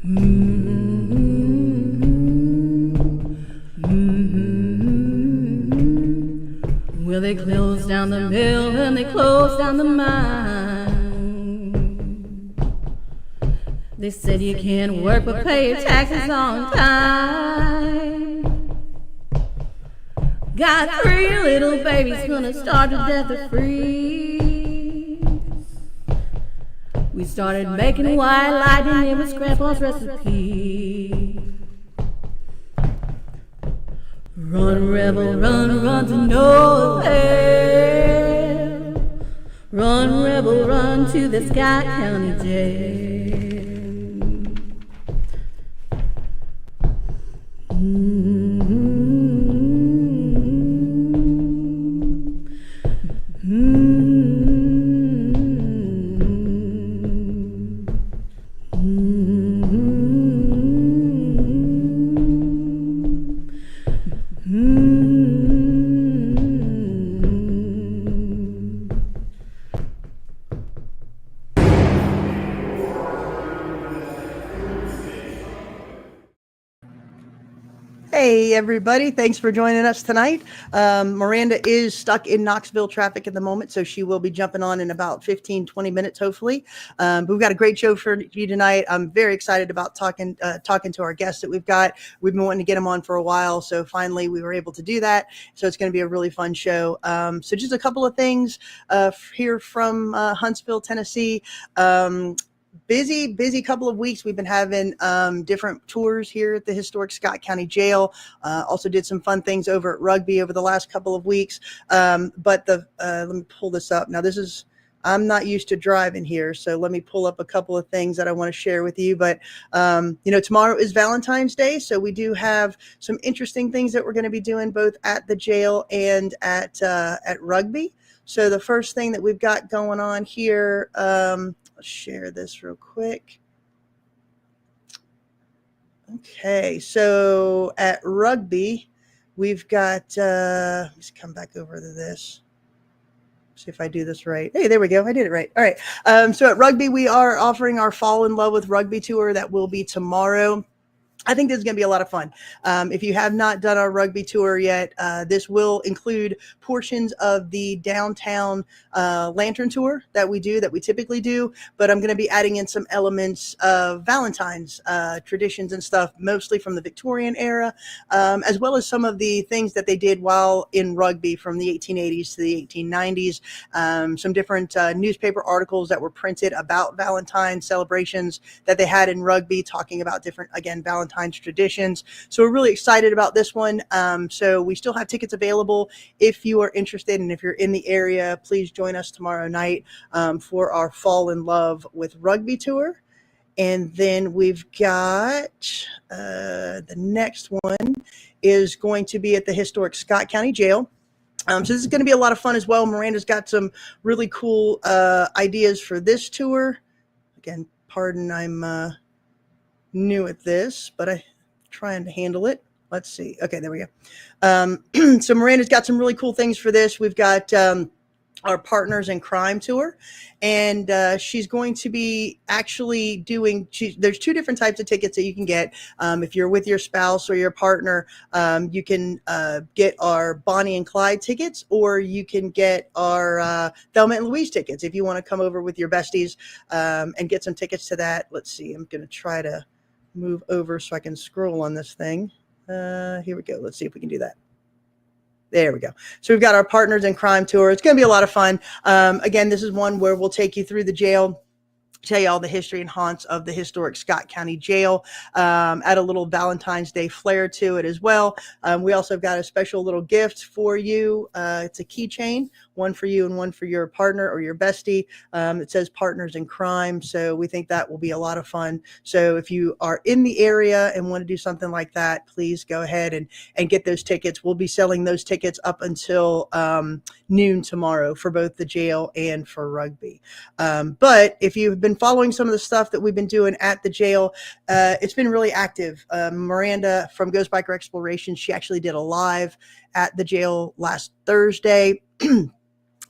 Well, they closed down the mill and they closed down the mine. They said you can't work but pay your taxes on time. Got 3 little babies gonna starve to death or freeze. We started making white lightning, it was Grandpa's recipe. Run, rebel, run, run to no avail. Run, rebel, run to the Scott County Jail. Hey everybody, thanks for joining us tonight. Miranda is stuck in Knoxville traffic at the moment, so she will be jumping on in about 15-20 minutes hopefully. But we've got a great show for you tonight. I'm very excited about talking to our guests that we've got. We've been wanting to get them on for a while, so finally we were able to do that. So it's going to be a really fun show. So just a couple of things here from Huntsville, Tennessee. Busy couple of weeks. We've been having different tours here at the historic Scott County Jail. Also did some fun things over at Rugby over the last couple of weeks. But let me pull this up. Now I'm not used to driving here, so let me pull up a couple of things that I want to share with you. But tomorrow is Valentine's Day, so we do have some interesting things that we're going to be doing both at the jail and at Rugby. So the first thing that we've got going on here, let's share this real quick. Okay, so at Rugby, we've got, let's come back over to this. See if I do this right. Hey, there we go. I did it right. All right. So at Rugby, we are offering our Fall in Love with Rugby tour. That will be tomorrow. I think this is going to be a lot of fun. If you have not done our Rugby tour yet, this will include portions of the downtown lantern tour that we typically do, but I'm going to be adding in some elements of Valentine's traditions and stuff, mostly from the Victorian era, as well as some of the things that they did while in Rugby from the 1880s to the 1890s, some different newspaper articles that were printed about Valentine's celebrations that they had in Rugby, talking about different, again, Valentine's traditions. So we're really excited about this one. So we still have tickets available if you are interested, and if you're in the area, please join us tomorrow night for our Fall in Love with Rugby tour. And then we've got the next one is going to be at the historic Scott County Jail. So this is going to be a lot of fun as well. Miranda's got some really cool ideas for this tour. Again, pardon, I'm new at this, but I'm trying to handle it. Let's see. Okay, there we go. So Miranda's got some really cool things for this. We've got our Partners in Crime tour, and she's going to be actually doing, there's 2 different types of tickets that you can get. If you're with your spouse or your partner, you can get our Bonnie and Clyde tickets, or you can get our Thelma and Louise tickets if you want to come over with your besties and get some tickets to that. Let's see, I'm going to try to move over so I can scroll on this thing. Here we go. Let's see if we can do that. There we go. So we've got our Partners in Crime tour. It's going to be a lot of fun. Again, this is one where we'll take you through the jail, tell you all the history and haunts of the historic Scott County Jail, add a little Valentine's Day flair to it as well. We also have got a special little gift for you. It's a keychain, one for you and one for your partner or your bestie. It says Partners in Crime. So we think that will be a lot of fun. So if you are in the area and want to do something like that, please go ahead and get those tickets. We'll be selling those tickets up until noon tomorrow for both the jail and for Rugby. But if you've been following some of the stuff that we've been doing at the jail, it's been really active. Miranda from Ghost Biker Exploration, she actually did a live at the jail last Thursday.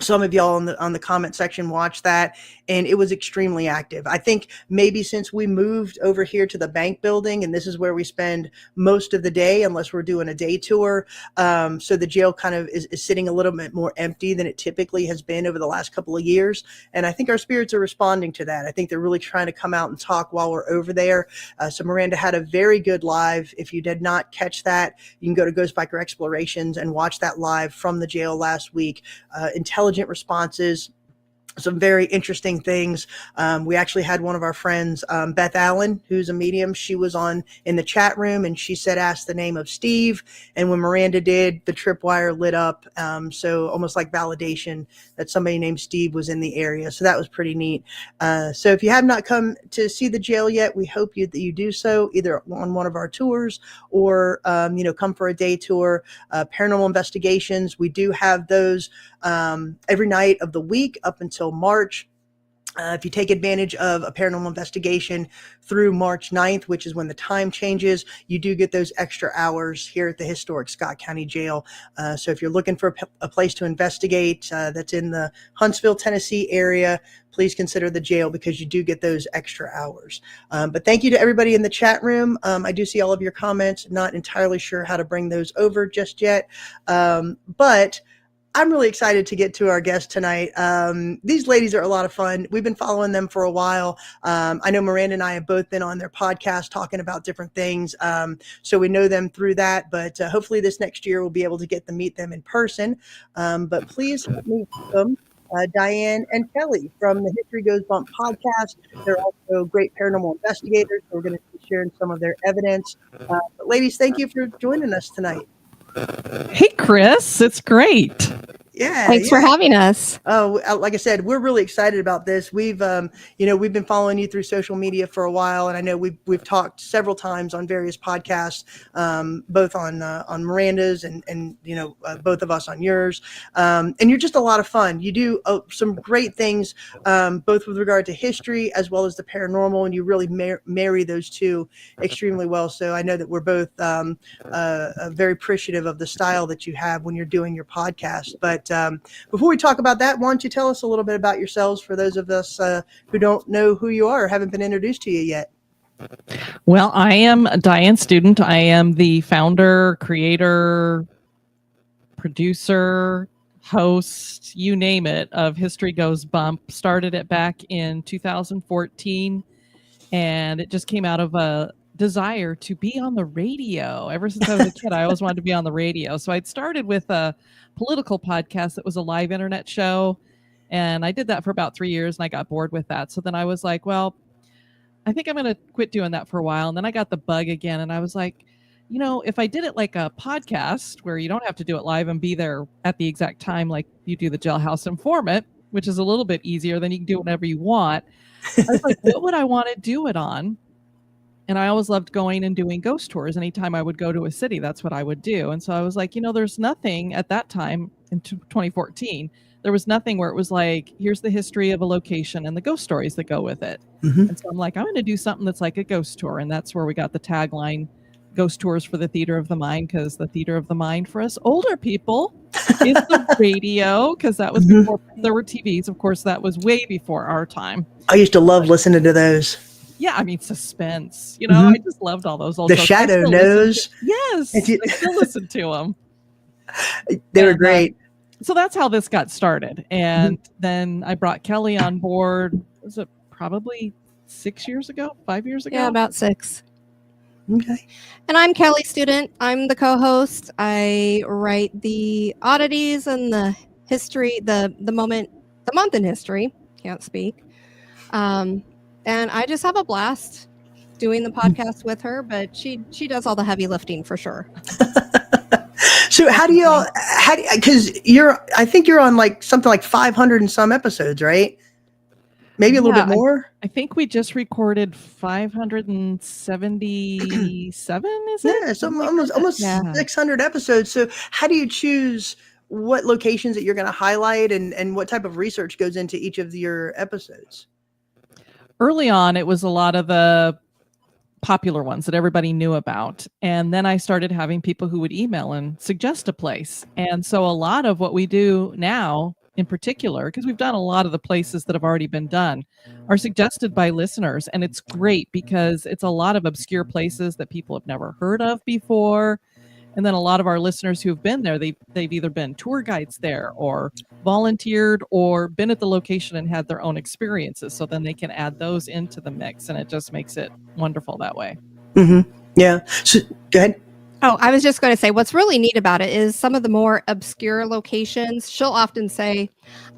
some of y'all on the comment section watched that, and it was extremely active. I think maybe since we moved over here to the bank building, and this is where we spend most of the day, unless we're doing a day tour. So the jail kind of is sitting a little bit more empty than it typically has been over the last couple of years. And I think our spirits are responding to that. I think they're really trying to come out and talk while we're over there. So Miranda had a very good live. If you did not catch that, you can go to Ghost Biker Explorations and watch that live from the jail last week. Intelligent responses, some very interesting things. We actually had one of our friends, Beth Allen, who's a medium. She was on in the chat room, and she said, ask the name of Steve. And when Miranda did, the tripwire lit up. So almost like validation that somebody named Steve was in the area. So that was pretty neat. So if you have not come to see the jail yet, we hope that you do so either on one of our tours or, come for a day tour. Paranormal investigations, we do have those every night of the week up until March. If you take advantage of a paranormal investigation through March 9th, which is when the time changes, you do get those extra hours here at the historic Scott County Jail. So if you're looking for a place to investigate that's in the Huntsville, Tennessee area, please consider the jail because you do get those extra hours. But thank you to everybody in the chat room. I do see all of your comments. Not entirely sure how to bring those over just yet. But I'm really excited to get to our guest tonight. These ladies are a lot of fun. We've been following them for a while. I know Miranda and I have both been on their podcast talking about different things. So we know them through that, but hopefully this next year we'll be able to get to meet them in person. But please help me welcome Diane and Kelly from the History Goes Bump podcast. They're also great paranormal investigators. So we're going to be sharing some of their evidence. But ladies, thank you for joining us tonight. Hey, Chris, it's great. Yeah. Thanks for having us. Oh, like I said, we're really excited about this. We've been following you through social media for a while, and I know we've talked several times on various podcasts, both on Miranda's and both of us on yours. And you're just a lot of fun. You do some great things, both with regard to history as well as the paranormal, and you really marry those two extremely well. So I know that we're both very appreciative of the style that you have when you're doing your podcast. But before we talk about that, why don't you tell us a little bit about yourselves for those of us who don't know who you are or haven't been introduced to you yet? Well, I am a Diane student. I am the founder, creator, producer, host, you name it, of History Goes Bump. Started it back in 2014, and it just came out of a desire to be on the radio. Ever since I was a kid, I always wanted to be on the radio. So I'd started with a political podcast that was a live internet show, and I did that for about 3 years, and I got bored with that. So then I was like, well, I think I'm going to quit doing that for a while. And then I got the bug again, and I was like, if I did it like a podcast where you don't have to do it live and be there at the exact time like you do the Jailhouse Informant, which is a little bit easier, then you can do it whenever you want. I was like, what would I want to do it on? And I always loved going and doing ghost tours. Anytime I would go to a city, that's what I would do. And so I was like, there's nothing at that time in 2014. There was nothing where it was like, here's the history of a location and the ghost stories that go with it. Mm-hmm. And so I'm like, I'm going to do something that's like a ghost tour. And that's where we got the tagline, Ghost Tours for the Theater of the Mind, because the theater of the mind for us older people is the radio, because that was before there were TVs. Of course, that was way before our time. I used to love listening to those. Yeah, I mean, suspense. I just loved all those old The Shadow Knows. Yes, I still listen to them. They were great. So that's how this got started. And then I brought Kelly on board, was it probably 5 years ago? Yeah, about 6. Okay. And I'm Kelly Student. I'm the co-host. I write the oddities and the history, the month in history. Can't speak. And I just have a blast doing the podcast with her, but she does all the heavy lifting for sure. So because I think you're on like something like 500 and some episodes, right? Maybe a little bit more. I think we just recorded 577. Is it? Yeah, so almost 600 episodes. So how do you choose what locations that you're going to highlight and what type of research goes into each of your episodes? Early on, it was a lot of the popular ones that everybody knew about. And then I started having people who would email and suggest a place. And so a lot of what we do now in particular, because we've done a lot of the places that have already been done, are suggested by listeners. And it's great because it's a lot of obscure places that people have never heard of before. And then a lot of our listeners who've been there, they've either been tour guides there or volunteered or been at the location and had their own experiences. So then they can add those into the mix, and it just makes it wonderful that way. Mm-hmm. Yeah. So, go ahead. Oh, I was just going to say what's really neat about it is some of the more obscure locations. She'll often say,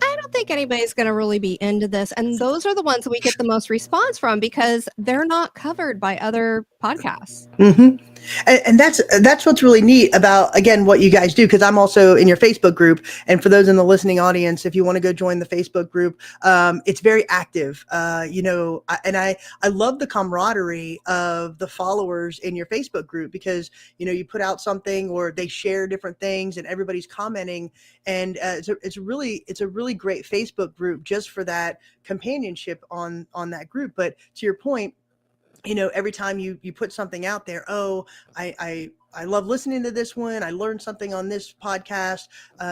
I don't think anybody's going to really be into this. And those are the ones we get the most response from because they're not covered by other podcasts. Mm-hmm. And that's what's really neat about, again, what you guys do, because I'm also in your Facebook group. And for those in the listening audience, if you want to go join the Facebook group, it's very active. I love the camaraderie of the followers in your Facebook group because, you put out something or they share different things and everybody's commenting. And it's a really great Facebook group just for that companionship on that group. But to your point, every time you put something out there, I love listening to this one. I learned something on this podcast.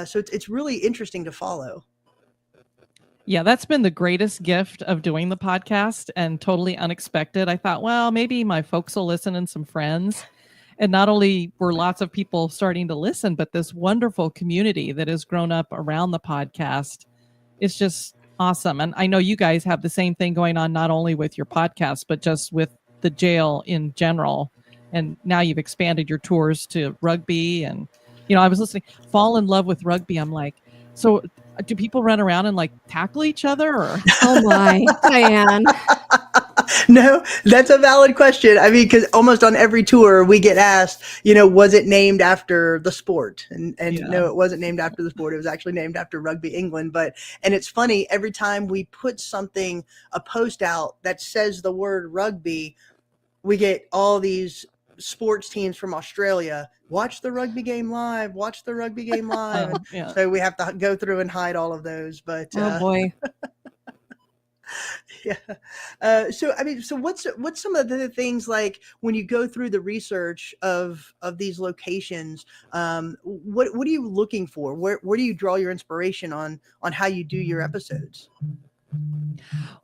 So it's really interesting to follow. Yeah, that's been the greatest gift of doing the podcast and totally unexpected. I thought, well, maybe my folks will listen and some friends. And not only were lots of people starting to listen, but this wonderful community that has grown up around the podcast is just awesome. And I know you guys have the same thing going on, not only with your podcast, but just with the jail in general. And now you've expanded your tours to rugby. And, I was listening, fall in love with rugby. I'm like, so do people run around and like tackle each other? Or? Oh my, Diane. No, that's a valid question. I mean, because almost on every tour we get asked, was it named after the sport? And no, it wasn't named after the sport. It was actually named after Rugby England. And it's funny, every time we put a post out that says the word rugby, we get all these sports teams from Australia. Watch the rugby game live. Watch the rugby game live. Yeah. So we have to go through and hide all of those. But oh boy. Yeah. So what's some of the things like when you go through the research of these locations? What are you looking for? Where do you draw your inspiration on how you do your episodes?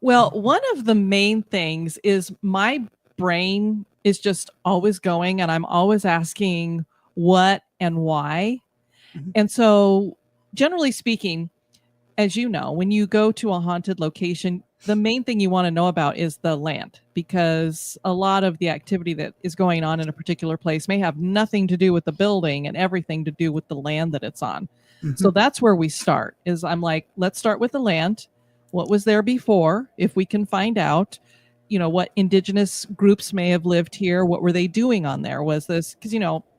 Well, one of the main things is my brain is just always going, and I'm always asking what and why. Mm-hmm. And so, generally speaking, as you know, when you go to a haunted location, the main thing you want to know about is the land, because a lot of the activity that is going on in a particular place may have nothing to do with the building and everything to do with the land that it's on. Mm-hmm. So that's where we start. I'm like, let's start with the land. What was there before? If we can find out, what indigenous groups may have lived here. What were they doing on there? Was this, because,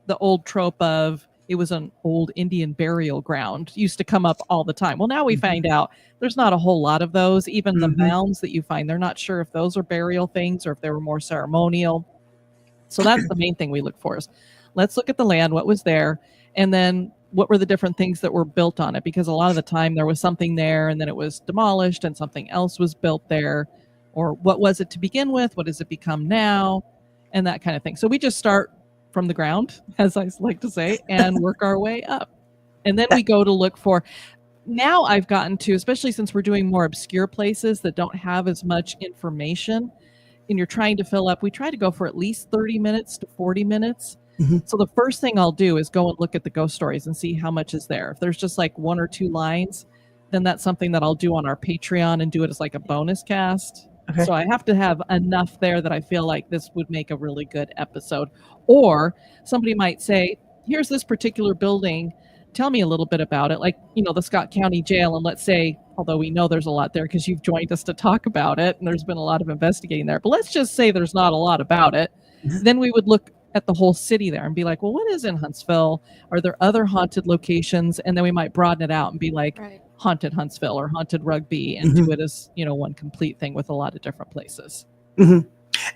the old trope of it was an old Indian burial ground used to come up all the time. Well, now we find out there's not a whole lot of those. Even the mounds that you find, they're not sure if those are burial things or if they were more ceremonial. So that's the main thing we look for is let's look at the land, what was there, and then what were the different things that were built on it? Because a lot of the time there was something there and then it was demolished and something else was built there. Or what was it to begin with? What does it become now? And that kind of thing. So we just start from the ground, as I like to say, and work our way up. And then we go to look for, now I've gotten to, especially since we're doing more obscure places that don't have as much information, and you're trying to fill up, we try to go for at least 30 minutes to 40 minutes. Mm-hmm. So the first thing I'll do is go and look at the ghost stories and see how much is there. If there's just like 1 or 2 lines, then that's something that I'll do on our Patreon and do it as like a bonus cast. Okay. So I have to have enough there that I feel like this would make a really good episode. Or somebody might say, here's this particular building. Tell me a little bit about it. Like, the Scott County Jail. And let's say, although we know there's a lot there because you've joined us to talk about it and there's been a lot of investigating there, but let's just say there's not a lot about it. Mm-hmm. Then we would look at the whole city there and be like, well, what is in Huntsville? Are there other haunted locations? And then we might broaden it out and be like, right, haunted Huntsville or haunted Rugby, and do it as, one complete thing with a lot of different places. Mm-hmm.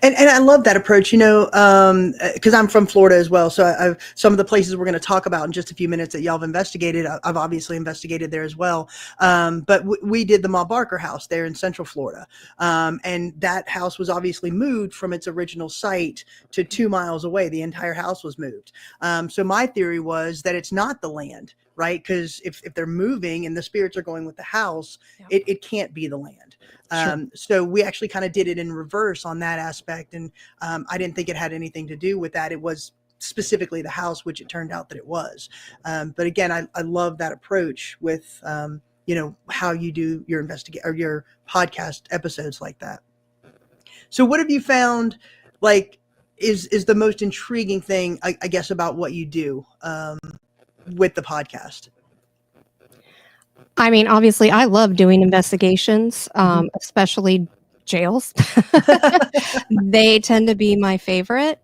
And I love that approach, because I'm from Florida as well. So I've some of the places we're going to talk about in just a few minutes that y'all have investigated, I've obviously investigated there as well. But we did the Ma Barker house there in Central Florida. And that house was obviously moved from its original site to 2 miles away. The entire house was moved. So my theory was that it's not the land, right? Because if they're moving and the spirits are going with the house, Yep. it can't be the land. Sure. So we actually kind of did it in reverse on that aspect. And I didn't think it had anything to do with that. It was specifically the house, which it turned out that it was. But again, I love that approach with, how you do your or your podcast episodes like that. So what have you found, like, is the most intriguing thing, I guess, about what you do with the podcast? I mean, obviously, I love doing investigations, especially jails. They tend to be my favorite.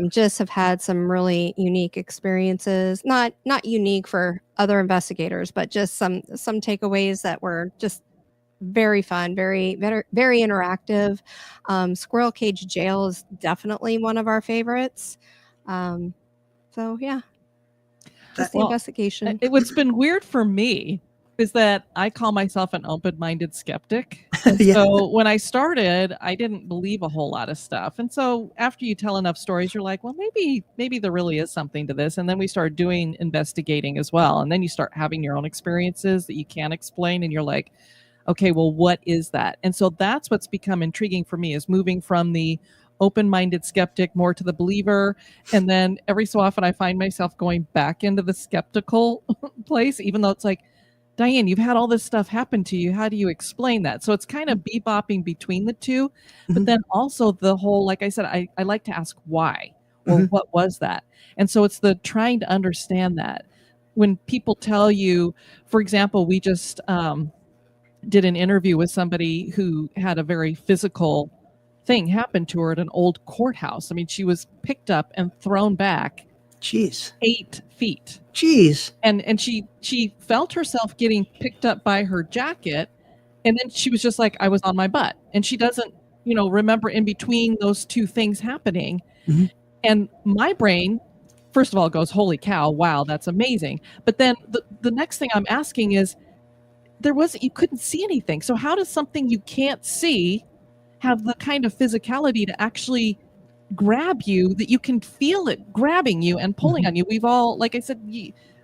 Just have had some really unique experiences. Not unique for other investigators, but just some takeaways that were just very fun, very interactive. Squirrel Cage Jail is definitely one of our favorites. So yeah, just the Well, investigation. What's been weird for me is that I call myself an open-minded skeptic. And Yeah. so when I started, I didn't believe a whole lot of stuff. And so after you tell enough stories, you're like, well, maybe there really is something to this. And then we start doing investigating as well. And then you start having your own experiences that you can't explain. And you're like, okay, well, what is that? And so that's what's become intriguing for me, is moving from the open-minded skeptic more to the believer. And then every so often I find myself going back into the skeptical place, even though it's like, Diane, you've had all this stuff happen to you. How do you explain that? So it's kind of bebopping between the two. But then also the whole, like I said, I like to ask why, or what was that? And so it's the trying to understand that. When people tell you, for example, we just did an interview with somebody who had a very physical thing happen to her at an old courthouse. I mean, she was picked up and thrown back Jeez. 8 feet. Jeez. And she felt herself getting picked up by her jacket, and then she was just like, I was on my butt. And she doesn't, remember in between those two things happening. And my brain, first of all, goes, holy cow, wow, that's amazing. But then the next thing I'm asking is, you couldn't see anything. So how does something you can't see have the kind of physicality to actually grab you, that you can feel it grabbing you and pulling on you? We've all, like I said,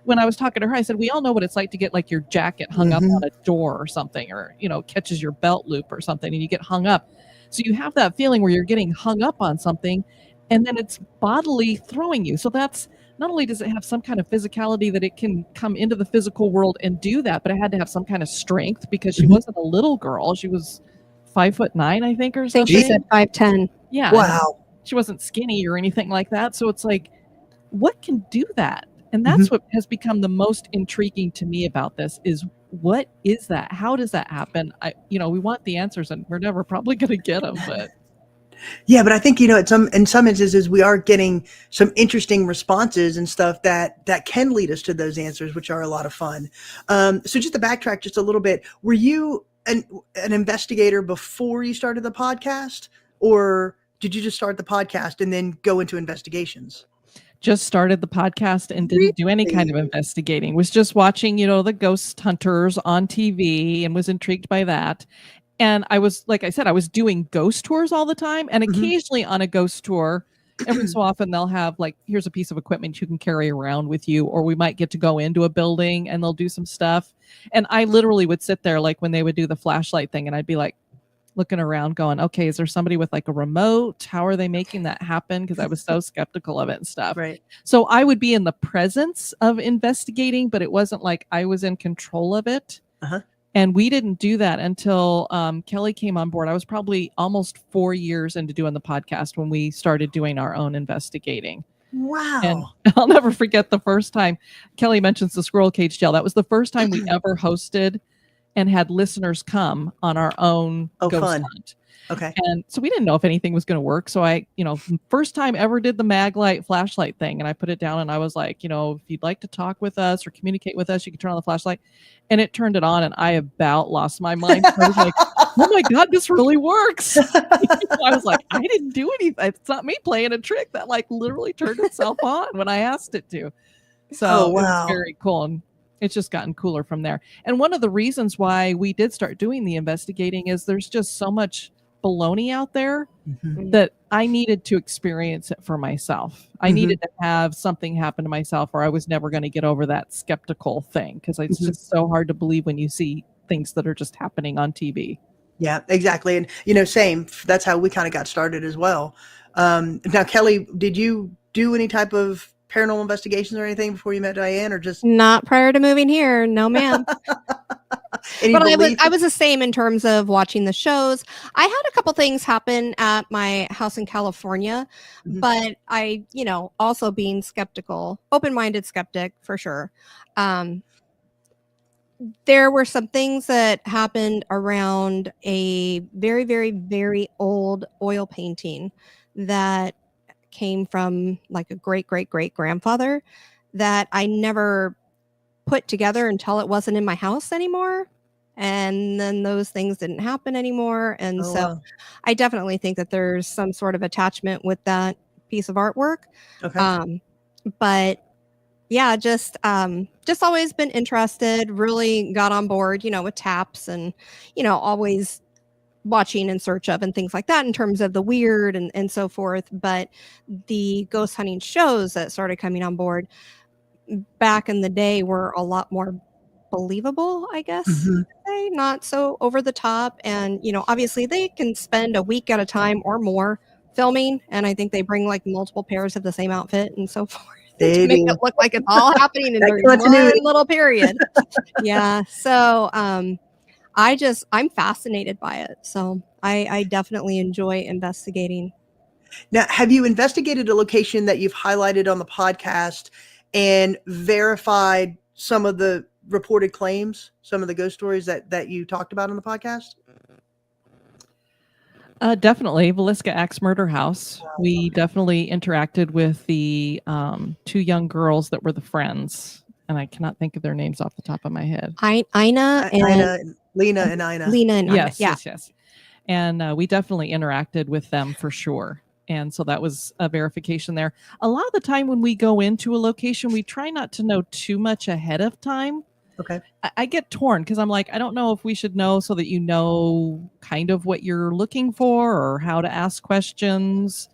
when I was talking to her, I said, we all know what it's like to get like your jacket hung up on a door or something, or, catches your belt loop or something and you get hung up. So you have that feeling where you're getting hung up on something, and then it's bodily throwing you. So that's, not only does it have some kind of physicality that it can come into the physical world and do that, but it had to have some kind of strength, because she wasn't a little girl. She was 5'9", I think, or I think something. she said 5'10". Yeah. Wow. She wasn't skinny or anything like that. So it's like, what can do that? And that's what has become the most intriguing to me about this, is what is that? How does that happen? We want the answers, and we're never probably going to get them, but Yeah, but I think, in some instances we are getting some interesting responses and stuff that can lead us to those answers, which are a lot of fun. So just to backtrack just a little bit, were you an investigator before you started the podcast, or did you just start the podcast and then go into investigations? just started the podcast and didn't do any kind of investigating. Was just watching, the ghost hunters on TV and was intrigued by that. And I was, like I said, I was doing ghost tours all the time. And occasionally on a ghost tour, every so often they'll have like, here's a piece of equipment you can carry around with you, or we might get to go into a building and they'll do some stuff. And I literally would sit there, like when they would do the flashlight thing, and I'd be like looking around going, okay, is there somebody with like a remote? How are they making that happen? Because I was so skeptical of it and stuff. Right. So I would be in the presence of investigating, but it wasn't like I was in control of it. And we didn't do that until Kelly came on board. I was probably almost 4 years into doing the podcast when we started doing our own investigating. Wow. And I'll never forget the first time Kelly mentions the Squirrel Cage Jail. That was the first time we ever hosted and had listeners come on our own ghost hunt. Okay. And so we didn't know if anything was going to work. So I, first time ever did the Maglite flashlight thing. And I put it down and I was like, if you'd like to talk with us or communicate with us, you can turn on the flashlight. And it turned it on and I about lost my mind. I was like, oh my God, this really works. I was like, I didn't do anything. It's not me playing a trick. That like literally turned itself on when I asked it to. So It was very cool. And it's just gotten cooler from there. And one of the reasons why we did start doing the investigating is there's just so much baloney out there Mhm. that I needed to experience it for myself. I Mhm. needed to have something happen to myself, or I was never going to get over that skeptical thing, because it's Mhm. just so hard to believe when you see things that are just happening on TV. Yeah, exactly. And, same. That's how we kind of got started as well. Now, Kelly, did you do any type of paranormal investigations or anything before you met Diane, or just Not prior to moving here, no ma'am. any But belief? I was the same in terms of watching the shows. I had a couple things happen at my house in California, Mhm. but I, also being skeptical, open-minded skeptic for sure. There were some things that happened around a very, very, very old oil painting that came from like a great, great, great grandfather that I never put together until it wasn't in my house anymore. And then those things didn't happen anymore. And Oh, so wow. I definitely think that there's some sort of attachment with that piece of artwork. Okay. But yeah, just always been interested, really got on board, with taps and, always watching in search of and things like that in terms of the weird and so forth. But the ghost hunting shows that started coming on board back in the day were a lot more believable, I guess you Mhm. could say, not so over the top. And, obviously they can spend a week at a time or more filming. And I think they bring like multiple pairs of the same outfit and so forth to They make it do. look like it's all happening in That during one continuity. little period. Yeah. So I'm fascinated by it. So I definitely enjoy investigating. Now, have you investigated a location that you've highlighted on the podcast and verified some of the reported claims, some of the ghost stories that you talked about on the podcast? Definitely, Villisca Axe Murder House. We definitely interacted with the two young girls that were the friends, and I cannot think of their names off the top of my head. Ina and Lena and Ina. Lena and Ina. Yes, Yeah. yes. And we definitely interacted with them for sure. And so that was a verification there. A lot of the time when we go into a location, we try not to know too much ahead of time. Okay. I get torn because I'm like, I don't know if we should know so that you know kind of what you're looking for or how to ask questions,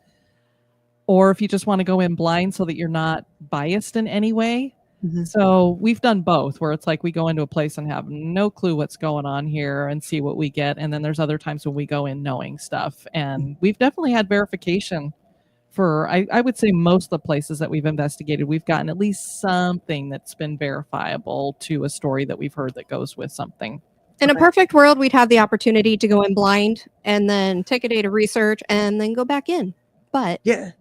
or if you just want to go in blind so that you're not biased in any way. Mhm. So we've done both, where it's like we go into a place and have no clue what's going on here and see what we get. And then there's other times when we go in knowing stuff. And we've definitely had verification for, I would say, most of the places that we've investigated. We've gotten at least something that's been verifiable to a story that we've heard that goes with something. In a Okay. perfect world, we'd have the opportunity to go in blind and then take a day to research and then go back in. But Yeah.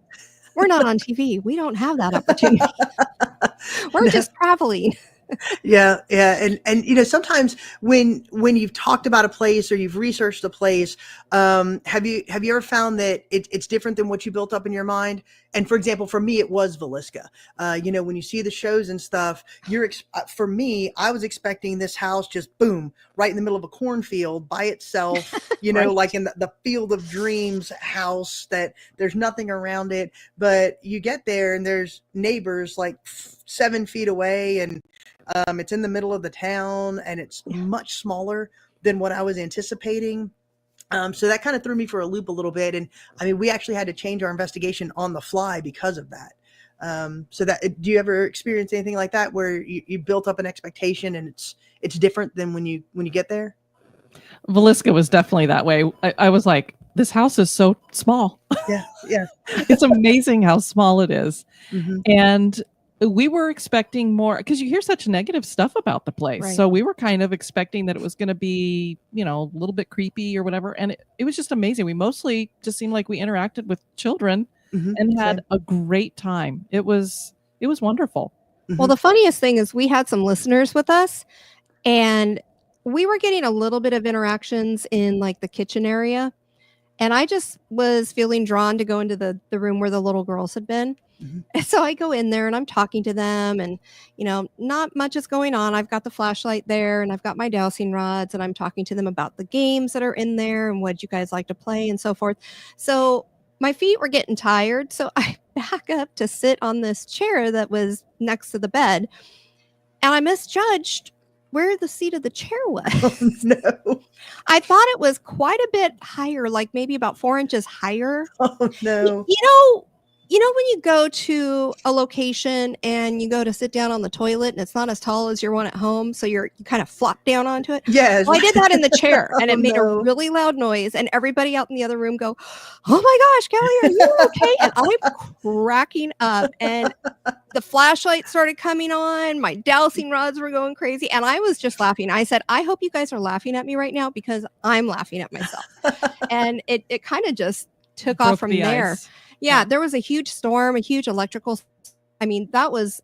we're not on TV. We don't have that opportunity. We're No. just traveling. Yeah, and sometimes when you've talked about a place or you've researched a place, have you ever found that it's different than what you built up in your mind? And for example, for me, it was Villisca. When you see the shows and stuff, for me, I was expecting this house just boom right in the middle of a cornfield by itself. Right. Like in the Field of Dreams house that there's nothing around it, but you get there and there's neighbors like 7 feet away and. It's in the middle of the town and it's much smaller than what I was anticipating. So that kind of threw me for a loop a little bit. And I mean, we actually had to change our investigation on the fly because of that. Do you ever experience anything like that where you built up an expectation and it's different than when you get there? Villisca was definitely that way. I was like, this house is so small. Yeah. Yeah. It's amazing how small it is. Mm-hmm. And we were expecting more because you hear such negative stuff about the place. Right. So we were kind of expecting that it was going to be, a little bit creepy or whatever. And it was just amazing. We mostly just seemed like we interacted with children and had a great time. It was wonderful. Mm-hmm. Well, the funniest thing is we had some listeners with us and we were getting a little bit of interactions in like the kitchen area. And I just was feeling drawn to go into the room where the little girls had been. Mm-hmm. And so I go in there and I'm talking to them and, not much is going on. I've got the flashlight there and I've got my dowsing rods and I'm talking to them about the games that are in there and what you guys like to play and so forth. So my feet were getting tired. So I back up to sit on this chair that was next to the bed and I misjudged where the seat of the chair was. Oh, no. I thought it was quite a bit higher, like maybe about 4 inches higher. Oh, no. You know when you go to a location and you go to sit down on the toilet and it's not as tall as your one at home, so you kind of flop down onto it. Yes. Well, I did that in the chair, and Oh, it made no. a really loud noise, and everybody out in the other room go, "Oh my gosh, Kelly, are you okay?" And I'm cracking up, and the flashlight started coming on. My dowsing rods were going crazy, and I was just laughing. I said, "I hope you guys are laughing at me right now because I'm laughing at myself." And it kind of just took off Broke from the there. ice. Yeah, there was a huge storm, a huge electrical. I mean, that was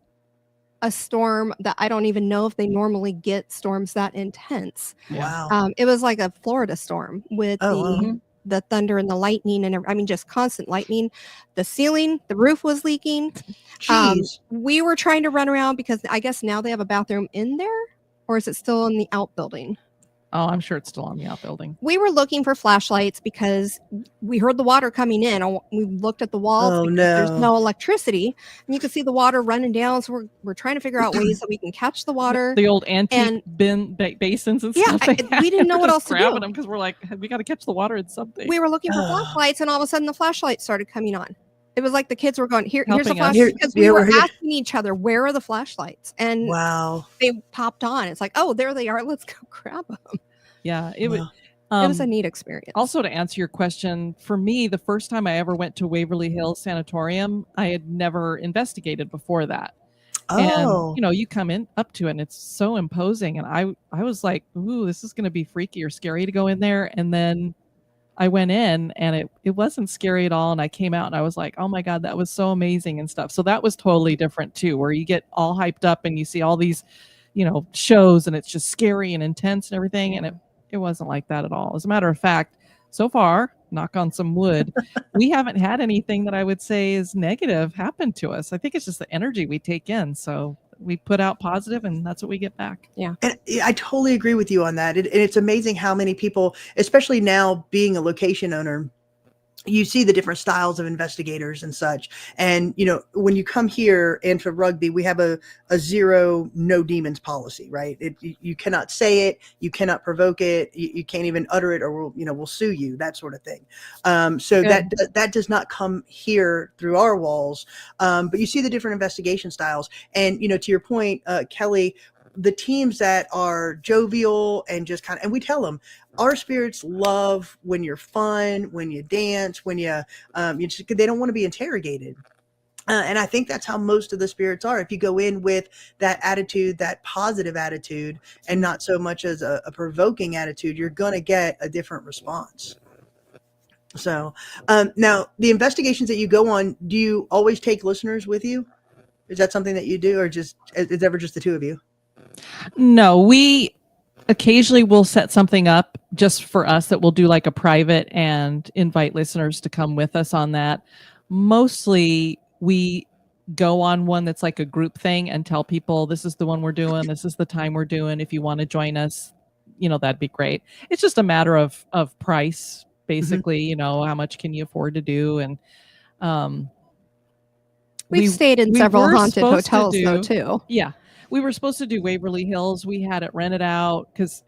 a storm that I don't even know if they normally get storms that intense. Yeah. Wow. It was like a Florida storm with Oh, wow. the thunder and the lightning, and I mean, just constant lightning. The ceiling, the roof was leaking. Jeez. We were trying to run around because I guess now they have a bathroom in there, or is it still in the outbuilding? Oh, I'm sure it's still on the outbuilding. We were looking for flashlights because we heard the water coming in. We looked at the walls Oh, because there's no. no electricity, and you can see the water running down. So we're trying to figure out ways that we can catch the water. The old antique and- basins and Yeah, stuff. we didn't know what else to grabbing do. them because we're like, we got to catch the water in something. We were looking for flashlights, and all of a sudden the flashlights started coming on. It was like the kids were going, here's the Helping us. flashlight, because we Here- were here- asking each other, where are the flashlights? And Wow. they popped on. It's like, oh, there they are. Let's go grab them. Yeah, it was. It was a neat experience. Also, to answer your question, for me, the first time I ever went to Waverly Hills Sanatorium, I had never investigated before that. Oh. And you come in up to it, and it's so imposing. And I was like, ooh, this is going to be freaky or scary to go in there. And then I went in, and it wasn't scary at all. And I came out, and I was like, oh my God, that was so amazing and stuff. So that was totally different too, where you get all hyped up and you see all these, shows, and it's just scary and intense and everything. And it wasn't like that at all. As a matter of fact, so far, knock on some wood, we haven't had anything that I would say is negative happen to us. I think it's just the energy we take in. So we put out positive, and that's what we get back. Yeah. And I totally agree with you on that. And it's amazing how many people, especially now being a location owner, you see the different styles of investigators and such. And, when you come here and to Rugby, we have a zero, no demons policy, right? You cannot say it. You cannot provoke it. You can't even utter it, or we'll sue you, that sort of thing. So that does not come here through our walls. But you see the different investigation styles. And, to your point, Kelly, the teams that are jovial and just and we tell them, our spirits love when you're fun, when you dance, when they don't want to be interrogated. And I think that's how most of the spirits are. If you go in with that attitude, that positive attitude, and not so much as a provoking attitude, you're going to get a different response. So now the investigations that you go on, do you always take listeners with you? Is that something that you do, or is it ever just the two of you? No, we occasionally will set something up just for us that we'll do like a private and invite listeners to come with us on that. Mostly we go on one that's like a group thing and tell people, this is the one we're doing, this is the time we're doing. If you want to join us, that'd be great. It's just a matter of price, basically. How much can you afford to do? And We've stayed in several were haunted supposed to hotels though too. Yeah. We were supposed to do Waverly Hills. We had it rented out because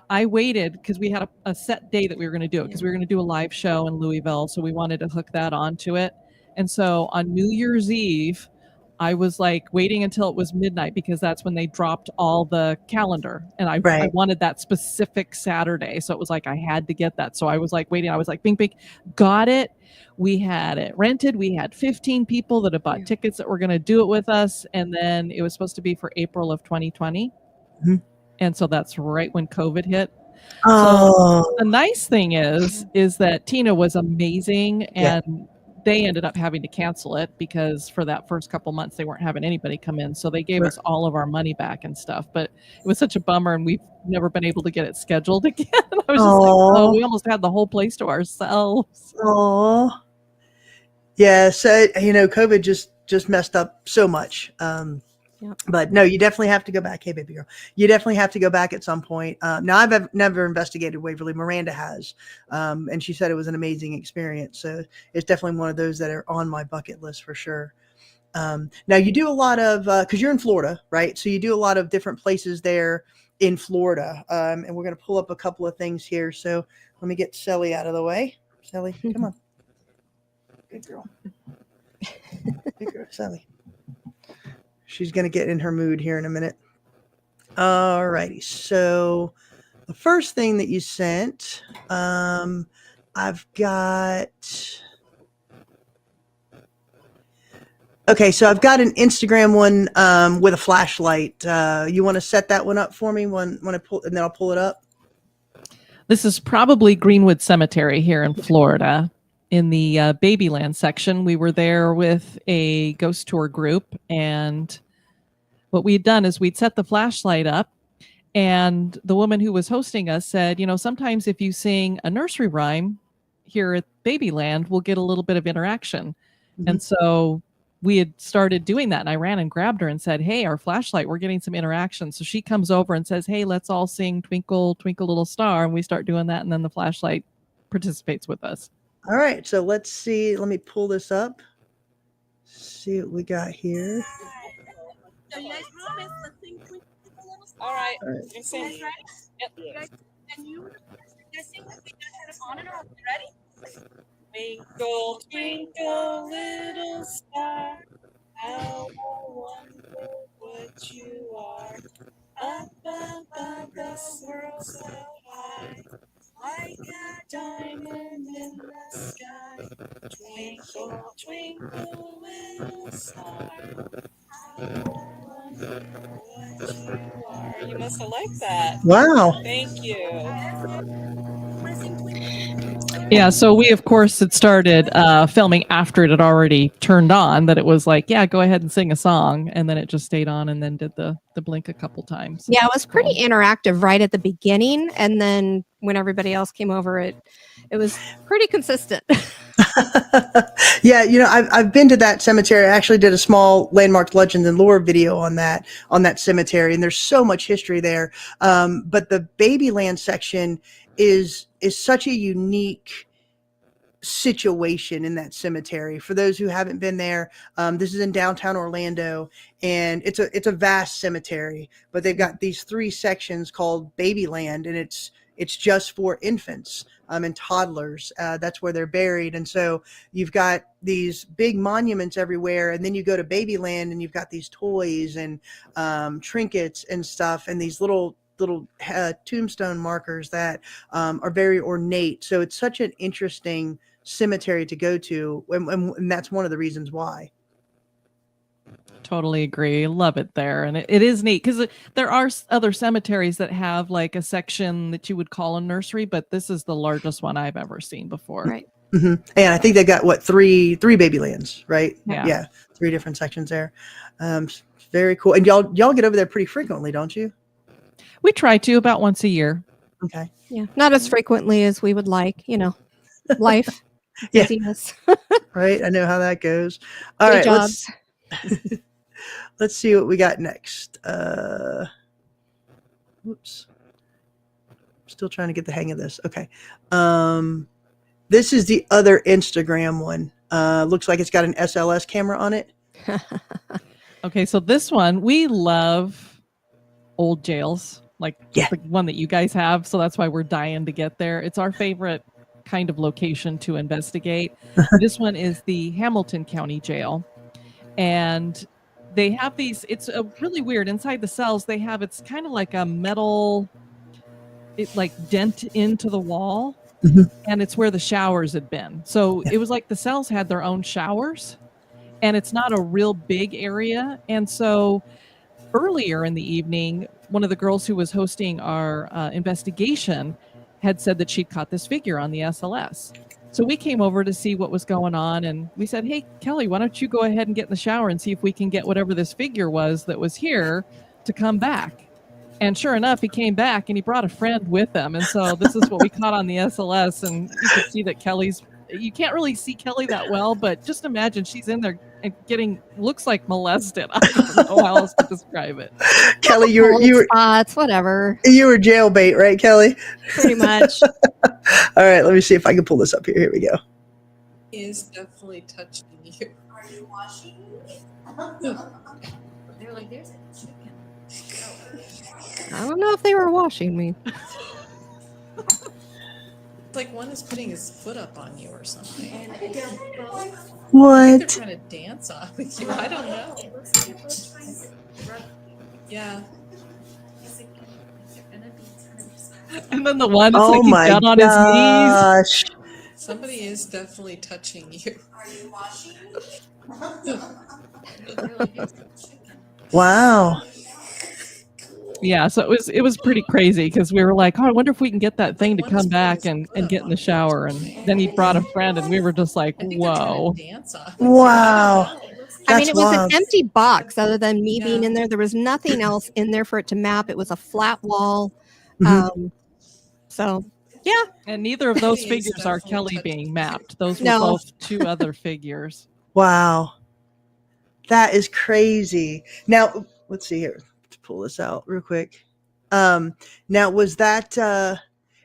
I waited because we had a set day that we were going to do it, because we were going to do a live show in Louisville. So we wanted to hook that onto it. And so on New Year's Eve, I was like waiting until it was midnight, because that's when they dropped all the calendar. And I wanted that specific Saturday. So it was like I had to get that. So I was like waiting. I was like, bing, bing, got it. We had it rented. We had 15 people that had bought tickets that were going to do it with us. And then it was supposed to be for April of 2020. Mm-hmm. And so that's right when COVID hit. Oh. So the nice thing is that Tina was amazing, and they ended up having to cancel it because for that first couple months, they weren't having anybody come in. So they gave us all of our money back and stuff. But it was such a bummer, and we've never been able to get it scheduled again. I was just like, oh, we almost had the whole place to ourselves. Oh. Yeah, so COVID just messed up so much. But no, you definitely have to go back. Hey, baby girl, you definitely have to go back at some point. Now, I've never investigated Waverly. Miranda has, and she said it was an amazing experience. So it's definitely one of those that are on my bucket list for sure. Now you do a lot of, cause you're in Florida, right? So you do a lot of different places there in Florida. And we're going to pull up a couple of things here. So let me get Sally out of the way. Sally, come on. Good girl. Good girl, Sally. She's going to get in her mood here in a minute. All righty. So the first thing that you sent, I've got... Okay, so I've got an Instagram one with a flashlight. You want to set that one up for me when I pull, and then I'll pull it up. This is probably Greenwood Cemetery here in Florida, in the Babyland section. We were there with a ghost tour group, and what we'd done is we'd set the flashlight up, and the woman who was hosting us said, you know, sometimes if you sing a nursery rhyme here at Babyland, we'll get a little bit of interaction. Mm-hmm. And so we had started doing that, and I ran and grabbed her and said, hey, our flashlight, we're getting some interaction. So she comes over and says, hey, let's all sing Twinkle, Twinkle, Little Star. And we start doing that, and then the flashlight participates with us. All right, so let's see. Let me pull this up. See what we got here. So you guys promise, let's sing Twinkle, Twinkle, Little Star. All right. All right. You guys ready? Yep. You guys, and you guys sing with me. You guys have it on and off. You ready? Twinkle, twinkle, little star, how I wonder what you are. Up above the world so high, like a diamond in the sky. Twinkle, twinkle, little star, how I wonder what you are. You must have liked that. Wow. Thank you. Yeah, so we, of course, had started filming after it had already turned on, that it was like, yeah, go ahead and sing a song. And then it just stayed on and then did the blink a couple times. Yeah, it was pretty interactive right at the beginning, and then when everybody else came over, it was pretty consistent. Yeah, you know, I've been to that cemetery. I actually did a small Landmarks, Legends, and Lore video on that cemetery, and there's so much history there. But the Babyland section is such a unique situation in that cemetery. For those who haven't been there, this is in downtown Orlando, and it's a vast cemetery, but they've got these 3 sections called Babyland, and it's just for infants and toddlers. That's where they're buried. And so you've got these big monuments everywhere, and then you go to Babyland and you've got these toys and trinkets and stuff, and these little tombstone markers that are very ornate. So it's such an interesting cemetery to go to, and that's one of the reasons why. Totally agree. Love it there. And it is neat because there are other cemeteries that have like a section that you would call a nursery, but this is the largest one I've ever seen before. Right. Mm-hmm. And I think they've got three Babylands, right? Yeah. 3 different sections there. Very cool. And y'all get over there pretty frequently, don't you? We try to about once a year. Okay. Yeah, not as frequently as we would like, you know, life, Yeah. busyness. Right. I know how that goes. All Day right. jobs. Let's see what we got next. Whoops. Still trying to get the hang of this. Okay. This is the other Instagram one. Looks like it's got an SLS camera on it. Okay, so this one, we love old jails, like Yeah. the one that you guys have. So that's why we're dying to get there. It's our favorite kind of location to investigate. This one is the Hamilton County Jail. And they have these, it's a really weird, inside the cells, they have, it's kind of like a metal, it like dent into the wall. Mhm. And it's where the showers had been. So it was like the cells had their own showers, and it's not a real big area. And so earlier in the evening, one of the girls who was hosting our investigation had said that she'd caught this figure on the SLS. So we came over to see what was going on, and we said, hey, Kelly, why don't you go ahead and get in the shower and see if we can get whatever this figure was that was here to come back. And sure enough, he came back and he brought a friend with him. And so this is what we caught on the SLS. And you could see that you can't really see Kelly that well, but just imagine she's in there and looks like molested. I don't know how else to describe it. Kelly, you were Spots, whatever. you were jailbait, right, Kelly? Pretty much. All right, let me see if I can pull this up here. Here we go. He is definitely touchy. you. Are you washing me? They're like, there's a chicken. I don't know if they were washing me. It's like one is putting his foot up on you or something. And they're both, I think they're What? trying to dance on with you. I don't know. it looks like they're both trying to rub you. Yeah. He's like, they're gonna be turning. And then the one is Oh like he's my down on his knees. gosh. Somebody is definitely touching you. Are you washing me? They're like, there's a chicken. Wow. Yeah, so it was pretty crazy because we were like, oh, I wonder if we can get that thing to Like, one is come back putting his and foot get up in the on you or shower. And something. then he brought a friend and we were just like, I think they're trying whoa. to dance on with you. Wow. It looks like I mean, That's it was wild. an empty box other than me being Yeah. in there. There was nothing else in there for it to map. It was a flat wall. Mhm. So, yeah. And neither of those Somebody is figures are definitely Kelly touching being you. mapped. Those were No. both two other figures. Wow. That is crazy. Now, let's see here. Let's pull this out real quick. Now was that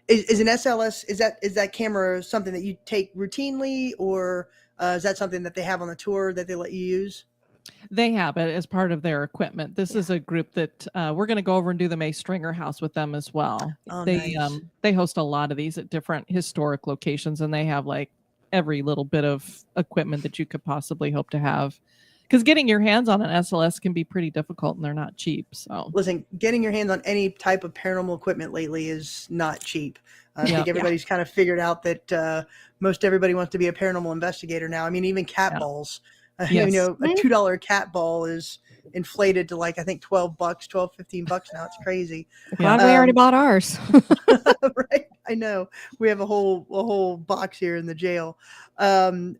is an SLS, is that camera something that you take routinely, or is that something that they have on the tour that they let you use? They have it as part of their equipment. This is a group that we're going to go over and do the May Stringer House with them as well. Oh, They nice. they host a lot of these at different historic locations, and they have like every little bit of equipment that you could possibly hope to have. Because getting your hands on an SLS can be pretty difficult, and they're not cheap. So Listen, getting your hands on any type of paranormal equipment lately is not cheap. I Yeah. think everybody's kind of figured out that most everybody wants to be a paranormal investigator now. I mean, even cat Yeah. balls. Yes. You know, a $2 cat ball is inflated to like, I think $12, $15 now. It's crazy. Yeah. Glad we already bought ours. Right? I know. We have a whole box here in the jail. So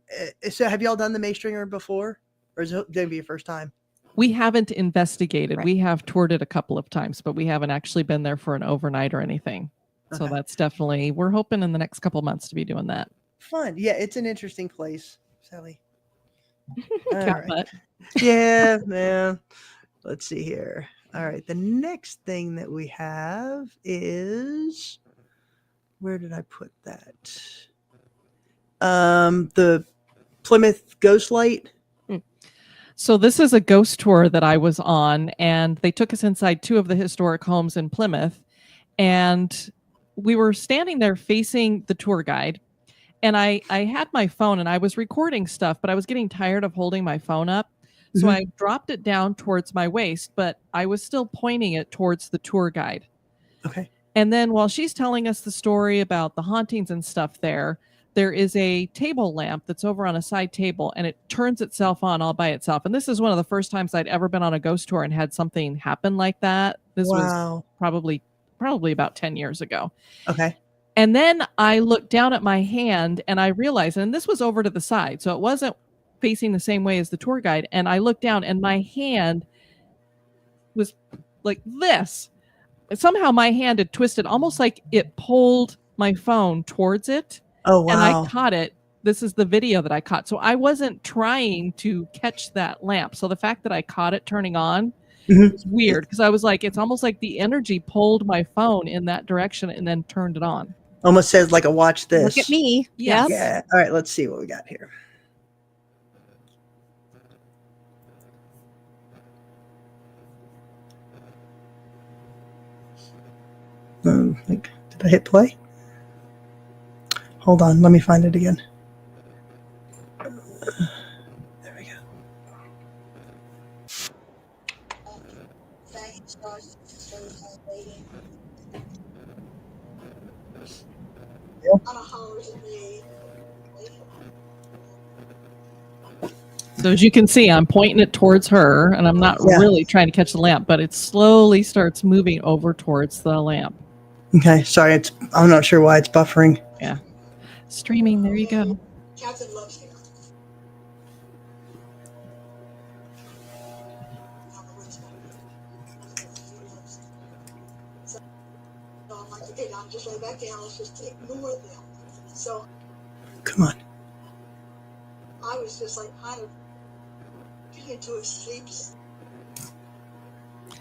have y'all done the May Stringer before? Or is it going to be your first time? We haven't investigated. Right. We have toured it a couple of times, but we haven't actually been there for an overnight or anything. So Okay. that's definitely, we're hoping in the next couple months to be doing that. Fun. Yeah, it's an interesting place, Sally. All Cat right. butt. Yeah, man. Let's see here. All right. The next thing that we have is, where did I put that? The Plymouth Ghost Light. So this is a ghost tour that I was on, and they took us inside two of the historic homes in Plymouth, and we were standing there facing the tour guide, and I had my phone and I was recording stuff, but I was getting tired of holding my phone up. So Mhm. I dropped it down towards my waist, but I was still pointing it towards the tour guide. Okay. And then while she's telling us the story about the hauntings and stuff there is a table lamp that's over on a side table, and it turns itself on all by itself. And this is one of the first times I'd ever been on a ghost tour and had something happen like that. This was Wow. probably about 10 years ago. Okay. And then I looked down at my hand and I realized, and this was over to the side, so it wasn't facing the same way as the tour guide. And I looked down and my hand was like this. Somehow my hand had twisted, almost like it pulled my phone towards it. Oh, And I wow. caught it. This is the video that I caught. So I wasn't trying to catch that lamp. So the fact that I caught it turning on Mhm. was weird, because I was like, it's almost like the energy pulled my phone in that direction and then turned it on. Almost says like a watch this. Look at me. Yes. Yep. Yeah. All right. Let's see what we got here. Did I hit play? Hold on. Let me find it again. There we go. So as you can see, I'm pointing it towards her, and I'm not Yeah. really trying to catch the lamp, but it slowly starts moving over towards the lamp. Okay. Sorry. I'm not sure why it's buffering. Streaming, there you go. Captain loves him. So I'm like, okay, now just lay back down. Let's just ignore them. So Come on. I was just like kind of getting into a sleep.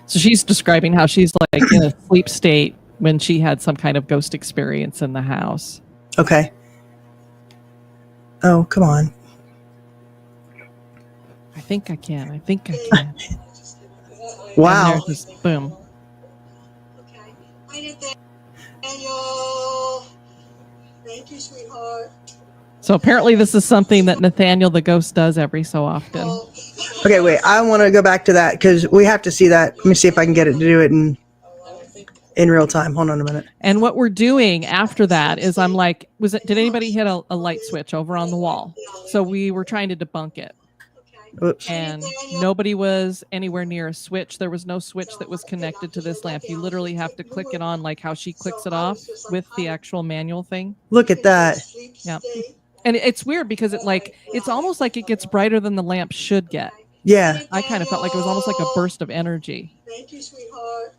So she's describing how she's like in a sleep state when she had some kind of ghost experience in the house. Okay. Oh, come on. I think I can. I think I can. Wow. And there's just boom. Okay. Hi, Nathaniel. Thank you, sweetheart. So apparently this is something that Nathaniel the ghost does every so often. Oh, Okay, wait. I want to go back to that because we have to see that. Let me see if I can get it to do it in real time. Hold on a minute. And what we're doing after that is I'm like, did anybody hit a light switch over on the wall? So we were trying to debunk it. okay. Oops. And nobody was anywhere near a switch. There was no switch that was connected to this lamp. You literally have to click it on like how she clicks it off with the actual manual thing. Look at that. Yep. And it's weird because it's almost like it gets brighter than the lamp should get. Yeah. I kind of felt like it was almost like a burst of energy. Thank you, sweetheart.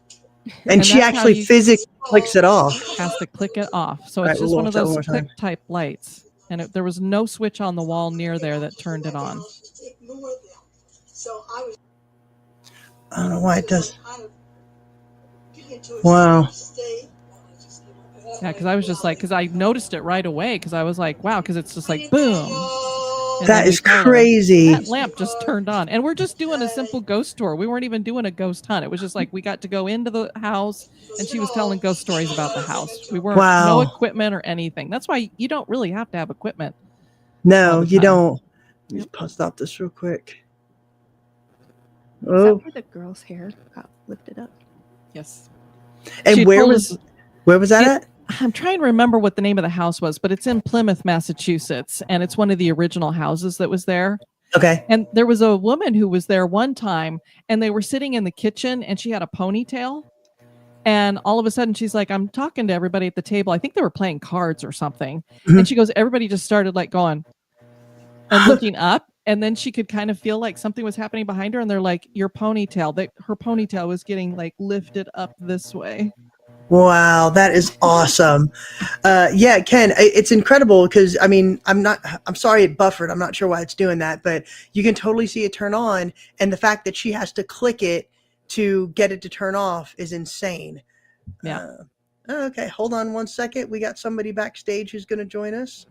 And she that's how actually you- physically clicks it off. Has to click it off. So Right, it's just we'll one of watch that those one more time. click type lights. And there was no switch on the wall near there that turned it on. Ignore them. So I was I don't know why it does. kind of getting into a Wow. state. Yeah, because I was just like, because I noticed it right away because I was like, wow, because it's just like boom. And That then we is told her, crazy. That lamp just turned on. And we're just doing a simple ghost tour. We weren't even doing a ghost hunt. It was just like we got to go into the house and she was telling ghost stories about the house. We weren't Wow. no equipment or anything. That's why you don't really have to have equipment. No, all the you time. don't. Let me stop this real quick. Is Oh, that where the girl's hair got lifted up? Yes. and She where told was us- that It- at? I'm trying to remember what the name of the house was, but it's in Plymouth, Massachusetts, and it's one of the original houses that was there. Okay. And there was a woman who was there one time, and they were sitting in the kitchen, and she had a ponytail. And all of a sudden, she's like, I'm talking to everybody at the table. I think they were playing cards or something. Mhm. And she goes, everybody just started like going and looking up. And then she could kind of feel like something was happening behind her. And they're like, your ponytail, her ponytail was getting like lifted up this way. Wow, that is awesome. Yeah, Ken, it's incredible because I'm sorry it buffered. I'm not sure why it's doing that, but you can totally see it turn on. And the fact that she has to click it to get it to turn off is insane. Yeah. Okay, hold on one second. We got somebody backstage who's going to join us.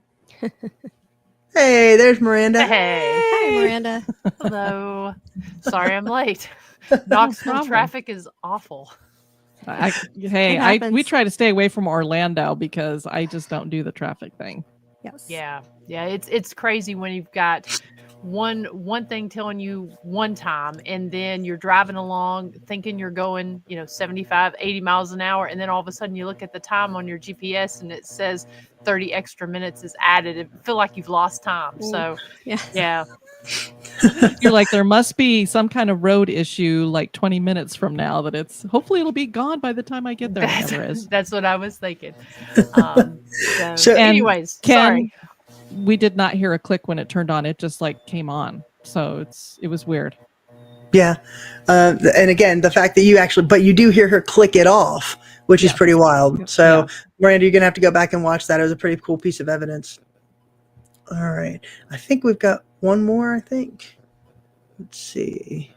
Hey, there's Miranda. Hey, Hi, Miranda. hello. Sorry I'm late. Knoxville problem. traffic is awful. We happens. try to stay away from Orlando because I just don't do the traffic thing. Yes. Yeah, it's crazy when you've got one thing telling you one time and then you're driving along thinking you're going 75 80 miles an hour, and then all of a sudden you look at the time on your GPS and it says 30 extra minutes is added. It feel like you've lost time. So Yes. yeah. You're like, there must be some kind of road issue like 20 minutes from now that hopefully it'll be gone by the time I get there. It never is. That's what I was thinking. So- And anyways, Ken, sorry. we did not hear a click when it turned on. It just like came on. So it was weird. Yeah. And again, the fact that you do hear her click it off, which is pretty wild. So, Miranda, you're going to have to go back and watch that. It was a pretty cool piece of evidence. All right. I think we've got one more, I think. Let's see.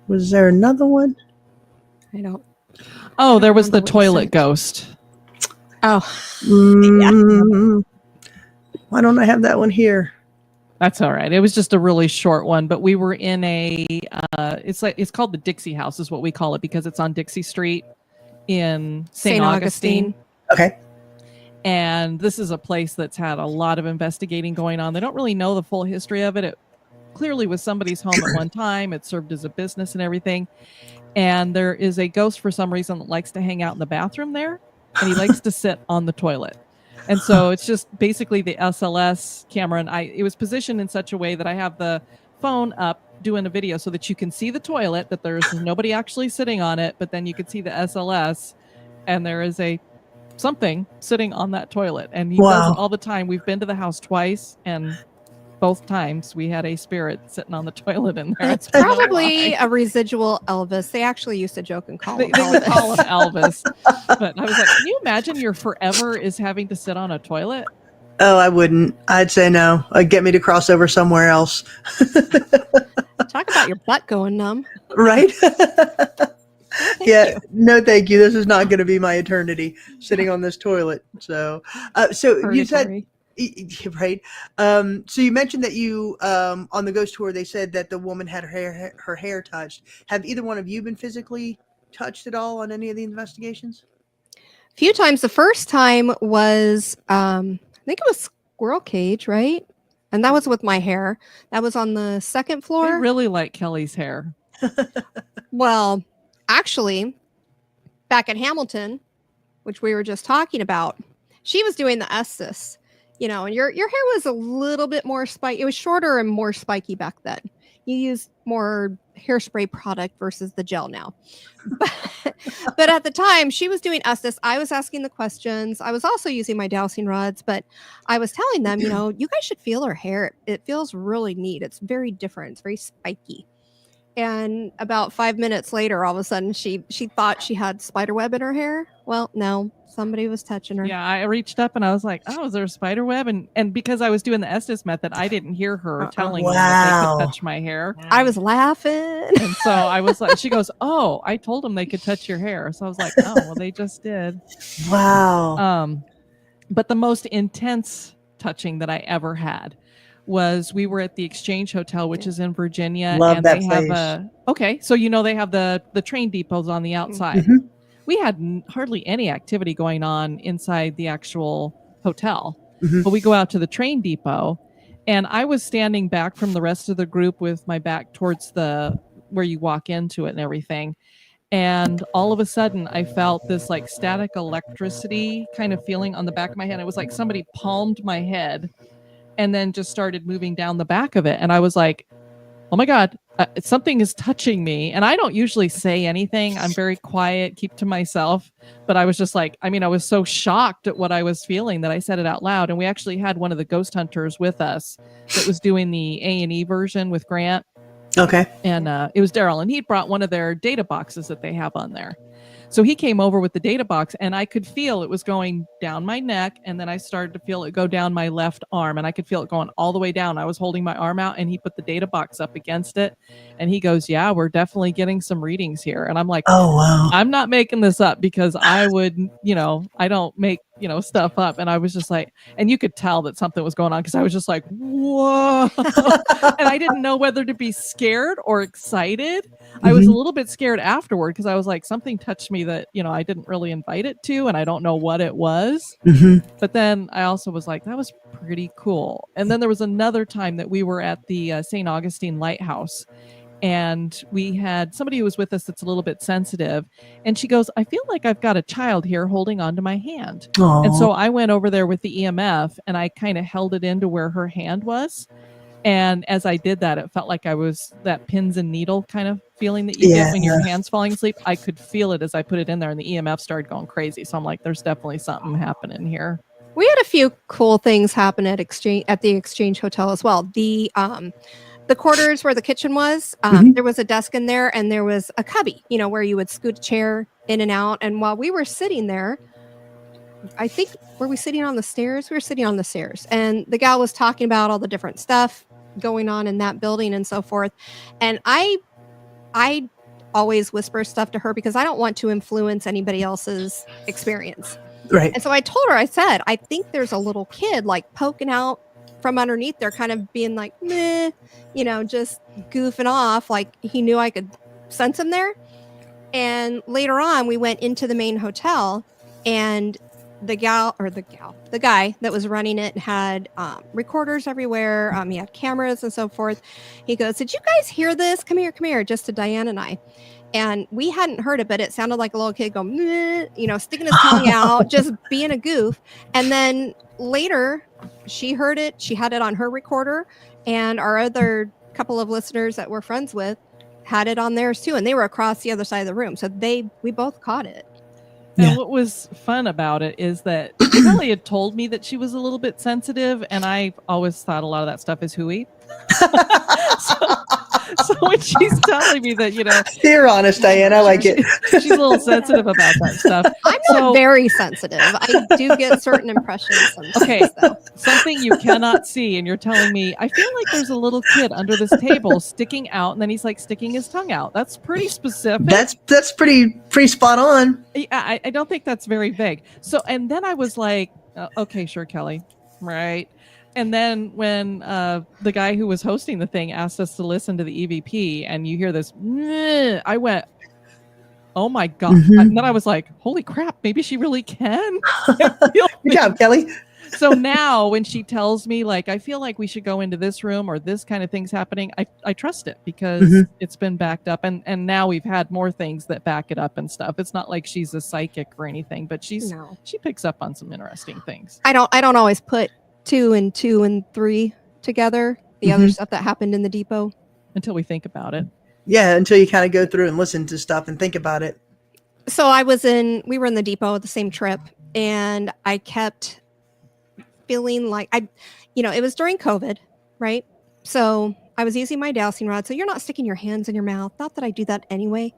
Was there another one? I don't. Oh, there was the remember what you toilet said. ghost. Oh, Why don't I have that one here? That's all right. It was just a really short one, but we were in it's called the Dixie House is what we call it because it's on Dixie Street in St. Augustine. Okay. And this is a place that's had a lot of investigating going on. They don't really know the full history of it. It clearly was somebody's home at one time. It served as a business and everything. And there is a ghost for some reason that likes to hang out in the bathroom there, and he likes to sit on the toilet. And so it's just basically the SLS camera, and it was positioned in such a way that I have the phone up doing a video so that you can see the toilet, that there's nobody actually sitting on it, but then you can see the SLS, and there is something sitting on that toilet. And he does it all the time. We've been to the house twice, and both times we had a spirit sitting on the toilet in there. it's probably a residual Elvis. They actually used to joke and call They him would Elvis. call him Elvis. But I was like, can you imagine your forever is having to sit on a toilet? Oh, I wouldn't. I'd say no. Get me to cross over somewhere else. Talk about your butt going numb. Right? Yeah. No, thank you. This is not going to be my eternity sitting on this toilet. So you said, Purgatory. Right. So you mentioned that you on the ghost tour they said that the woman had her hair touched. Have either one of you been physically touched at all on any of the investigations? A few times. The first time was, I think it was Squirrel Cage, right? And that was with my hair. That was on the second I floor. really like Kelly's hair. Well, actually, back at Hamilton, which we were just talking about, she was doing the Estes, and your hair was a little bit more spiky. It was shorter and more spiky back then. You used more hairspray product versus the gel now. But at the time, she was doing Estes. I was asking the questions. I was also using my dowsing rods, but I was telling them, you guys should feel her hair. It feels really neat. It's very different. It's very spiky. And about 5 minutes later, all of a sudden, she thought she had spider web in her hair. Well, no, somebody was touching her. Yeah, I reached up and I was like, "Oh, is there a spider web?" And because I was doing the Estes method, I didn't hear her telling me that they Wow. could touch my hair. I was laughing. And so I was like, she goes, "Oh, I told them they could touch your hair." So I was like, "Oh, well, they just did." Wow. But the most intense touching that I ever had was we were at the Exchange Hotel, which is in Virginia. Love and that they place. have so they have the train depots on the outside. Mhm. We had hardly any activity going on inside the actual hotel. Mhm. But we go out to the train depot, and I was standing back from the rest of the group with my back towards the where you walk into it and everything. And all of a sudden I felt this like static electricity kind of feeling on the back of my head. It was like somebody palmed my head and then just started moving down the back of it. And I was like, oh my God, something is touching me. And I don't usually say anything. I'm very quiet, keep to myself. But I was just like, I was so shocked at what I was feeling that I said it out loud. And we actually had one of the ghost hunters with us that was doing the A&E version with Grant. Okay. And it was Daryl. And he brought one of their data boxes that they have on there. So he came over with the data box, and I could feel it was going down my neck, and then I started to feel it go down my left arm, and I could feel it going all the way down. I was holding my arm out, and he put the data box up against it, and he goes, "Yeah, we're definitely getting some readings here." And I'm like, Oh, wow. I'm not making this up, because I would, I don't make, stuff up. And I was just like, and you could tell that something was going on, because I was just like, whoa. And I didn't know whether to be scared or excited. I was a little bit scared afterward, because I was like, something touched me that, I didn't really invite it to, and I don't know what it was. Mhm. But then I also was like, that was pretty cool. And then there was another time that we were at the St. Augustine Lighthouse, and we had somebody who was with us that's a little bit sensitive, and she goes, "I feel like I've got a child here holding onto my hand." Aw. And so I went over there with the EMF, and I kind of held it into where her hand was. And as I did that, it felt like I was that pins and needle kind of feeling that you get when your hand's falling asleep. I could feel it as I put it in there, and the EMF started going crazy. So I'm like, there's definitely something happening here. We had a few cool things happen at the Exchange Hotel as well. The quarters where the kitchen was, there was a desk in there, and there was a cubby, where you would scoot a chair in and out. And while we were sitting there, I think, were we sitting on the stairs? We were sitting on the stairs, and the gal was talking about all the different stuff going on in that building and so forth. And I always whisper stuff to her, because I don't want to influence anybody else's experience. Right. And so I told her, I said, I think there's a little kid like poking out from underneath there, kind of being like, meh, just goofing off. Like he knew I could sense him there. And later on, we went into the main hotel, and the guy that was running it had recorders everywhere. He had cameras and so forth. He goes, "Did you guys hear this? Come here," just to Diane and I. And we hadn't heard it, but it sounded like a little kid going, meh, sticking his tongue out, just being a goof. And then later, she heard it. She had it on her recorder, and our other couple of listeners that we're friends with had it on theirs too, and they were across the other side of the room. So we both caught it. And what was fun about it is that Kelly had told me that she was a little bit sensitive, and I always thought a lot of that stuff is hooey. So when she's telling me that, You're honest, Diane. I like it. She's a little sensitive about that stuff. I'm not very sensitive. I do get certain impressions sometimes. Okay, something you cannot see, and you're telling me, I feel like there's a little kid under this table sticking out, and then he's like sticking his tongue out. That's pretty specific. That's pretty spot on. I don't think that's very vague. So, and then I was like, okay, sure, Kelly. Right. And then when the guy who was hosting the thing asked us to listen to the EVP, and you hear this, "Meh," I went, oh my God. Mhm. And then I was like, holy crap, maybe she really can. I feel Good job, Kelly. So now when she tells me, like, I feel like we should go into this room or this kind of thing's happening, I trust it because Mhm. it's been backed up. And now we've had more things that back it up and stuff. It's not like she's a psychic or anything, but she picks up on some interesting things. I don't always put 2 and 2 and 3 together. The other stuff that happened in the depot. Until we think about it. Yeah, until you kind of go through and listen to stuff and think about it. So we were in the depot the same trip, and I kept feeling like it was during COVID, right? So I was using my dowsing rod. So you're not sticking your hands in your mouth. Not that I do that anyway,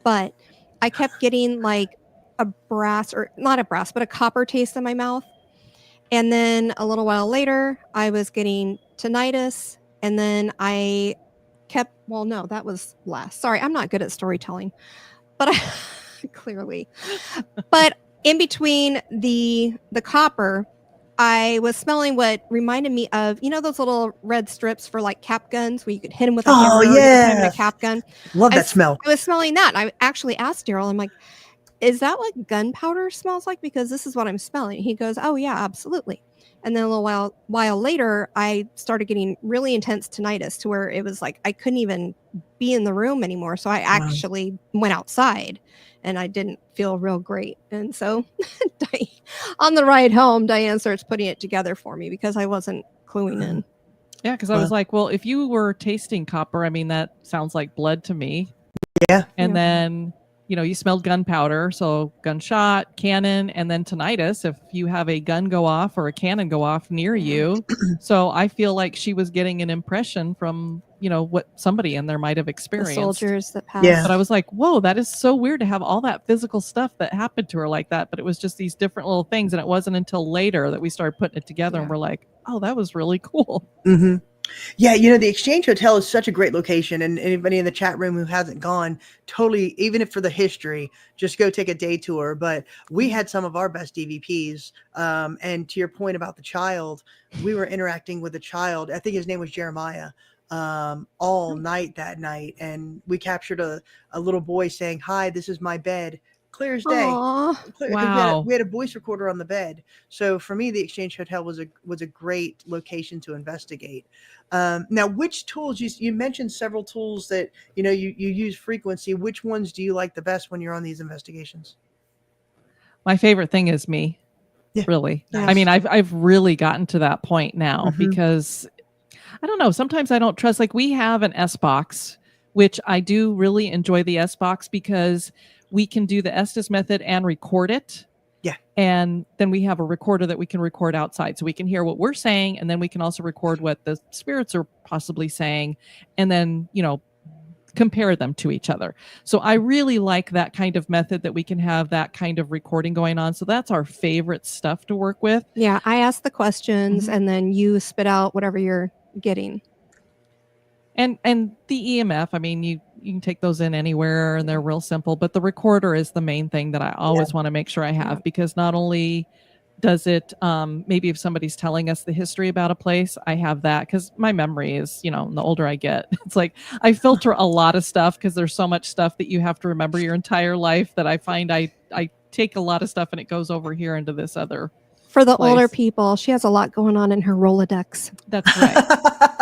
but I kept getting like a brass, or not a brass, but a copper taste in my mouth. And then a little while later, I was getting tinnitus. And then I kept, well, no, that was last. Sorry, I'm not good at storytelling, but clearly. But in between the copper, I was smelling what reminded me of, those little red strips for like cap guns where you could hit them with a hammer, or you could hit 'em with a cap gun. Love that smell. I was smelling that. I actually asked Daryl, I'm like, is that what gunpowder smells like? Because this is what I'm smelling. He goes, oh yeah, absolutely. And then a little while later, I started getting really intense tinnitus to where it was like I couldn't even be in the room anymore. So I actually went outside, and I didn't feel real great. And so on the ride home, Diane starts putting it together for me because I wasn't cluing in. Yeah, because I was like, well, if you were tasting copper, I mean, that sounds like blood to me. Yeah. And then, you smelled gunpowder, so gunshot, cannon, and then tinnitus if you have a gun go off or a cannon go off near you. So I feel like she was getting an impression from, what somebody in there might have experienced. The soldiers that passed. Yeah. But I was like, whoa, that is so weird to have all that physical stuff that happened to her like that. But it was just these different little things. And it wasn't until later that we started putting it together and we're like, oh, that was really cool. Mm-hmm. Yeah, the Exchange Hotel is such a great location, and anybody in the chat room who hasn't gone, totally, even if for the history, just go take a day tour. But we had some of our best DVPs, and to your point about the child, we were interacting with the child. I think his name was Jeremiah, all night that night, and we captured a little boy saying, "Hi, this is my bed." Clear as day. Wow. We had a voice recorder on the bed. So for me, the Exchange Hotel was a great location to investigate. Now, which tools you mentioned several tools that you use frequency. Which ones do you like the best when you're on these investigations? My favorite thing is me. Yeah. Really. Nice. I mean, I've really gotten to that point now because I don't know. Sometimes I don't trust. Like, we have an S box, which I do really enjoy the S box because we can do the Estes method and record it. Yeah. And then we have a recorder that we can record outside. So we can hear what we're saying. And then we can also record what the spirits are possibly saying. And then, compare them to each other. So I really like that kind of method that we can have that kind of recording going on. So that's our favorite stuff to work with. Yeah. I ask the questions and then you spit out whatever you're getting. And the EMF, I mean, you can take those in anywhere and they're real simple, but the recorder is the main thing that I always want to make sure I have, because not only does it, maybe if somebody's telling us the history about a place, I have that, because my memory is, the older I get, it's like I filter a lot of stuff because there's so much stuff that you have to remember your entire life that I find I take a lot of stuff and it goes over here into this other For the place. older people, she has a lot going on in her Rolodex. That's right.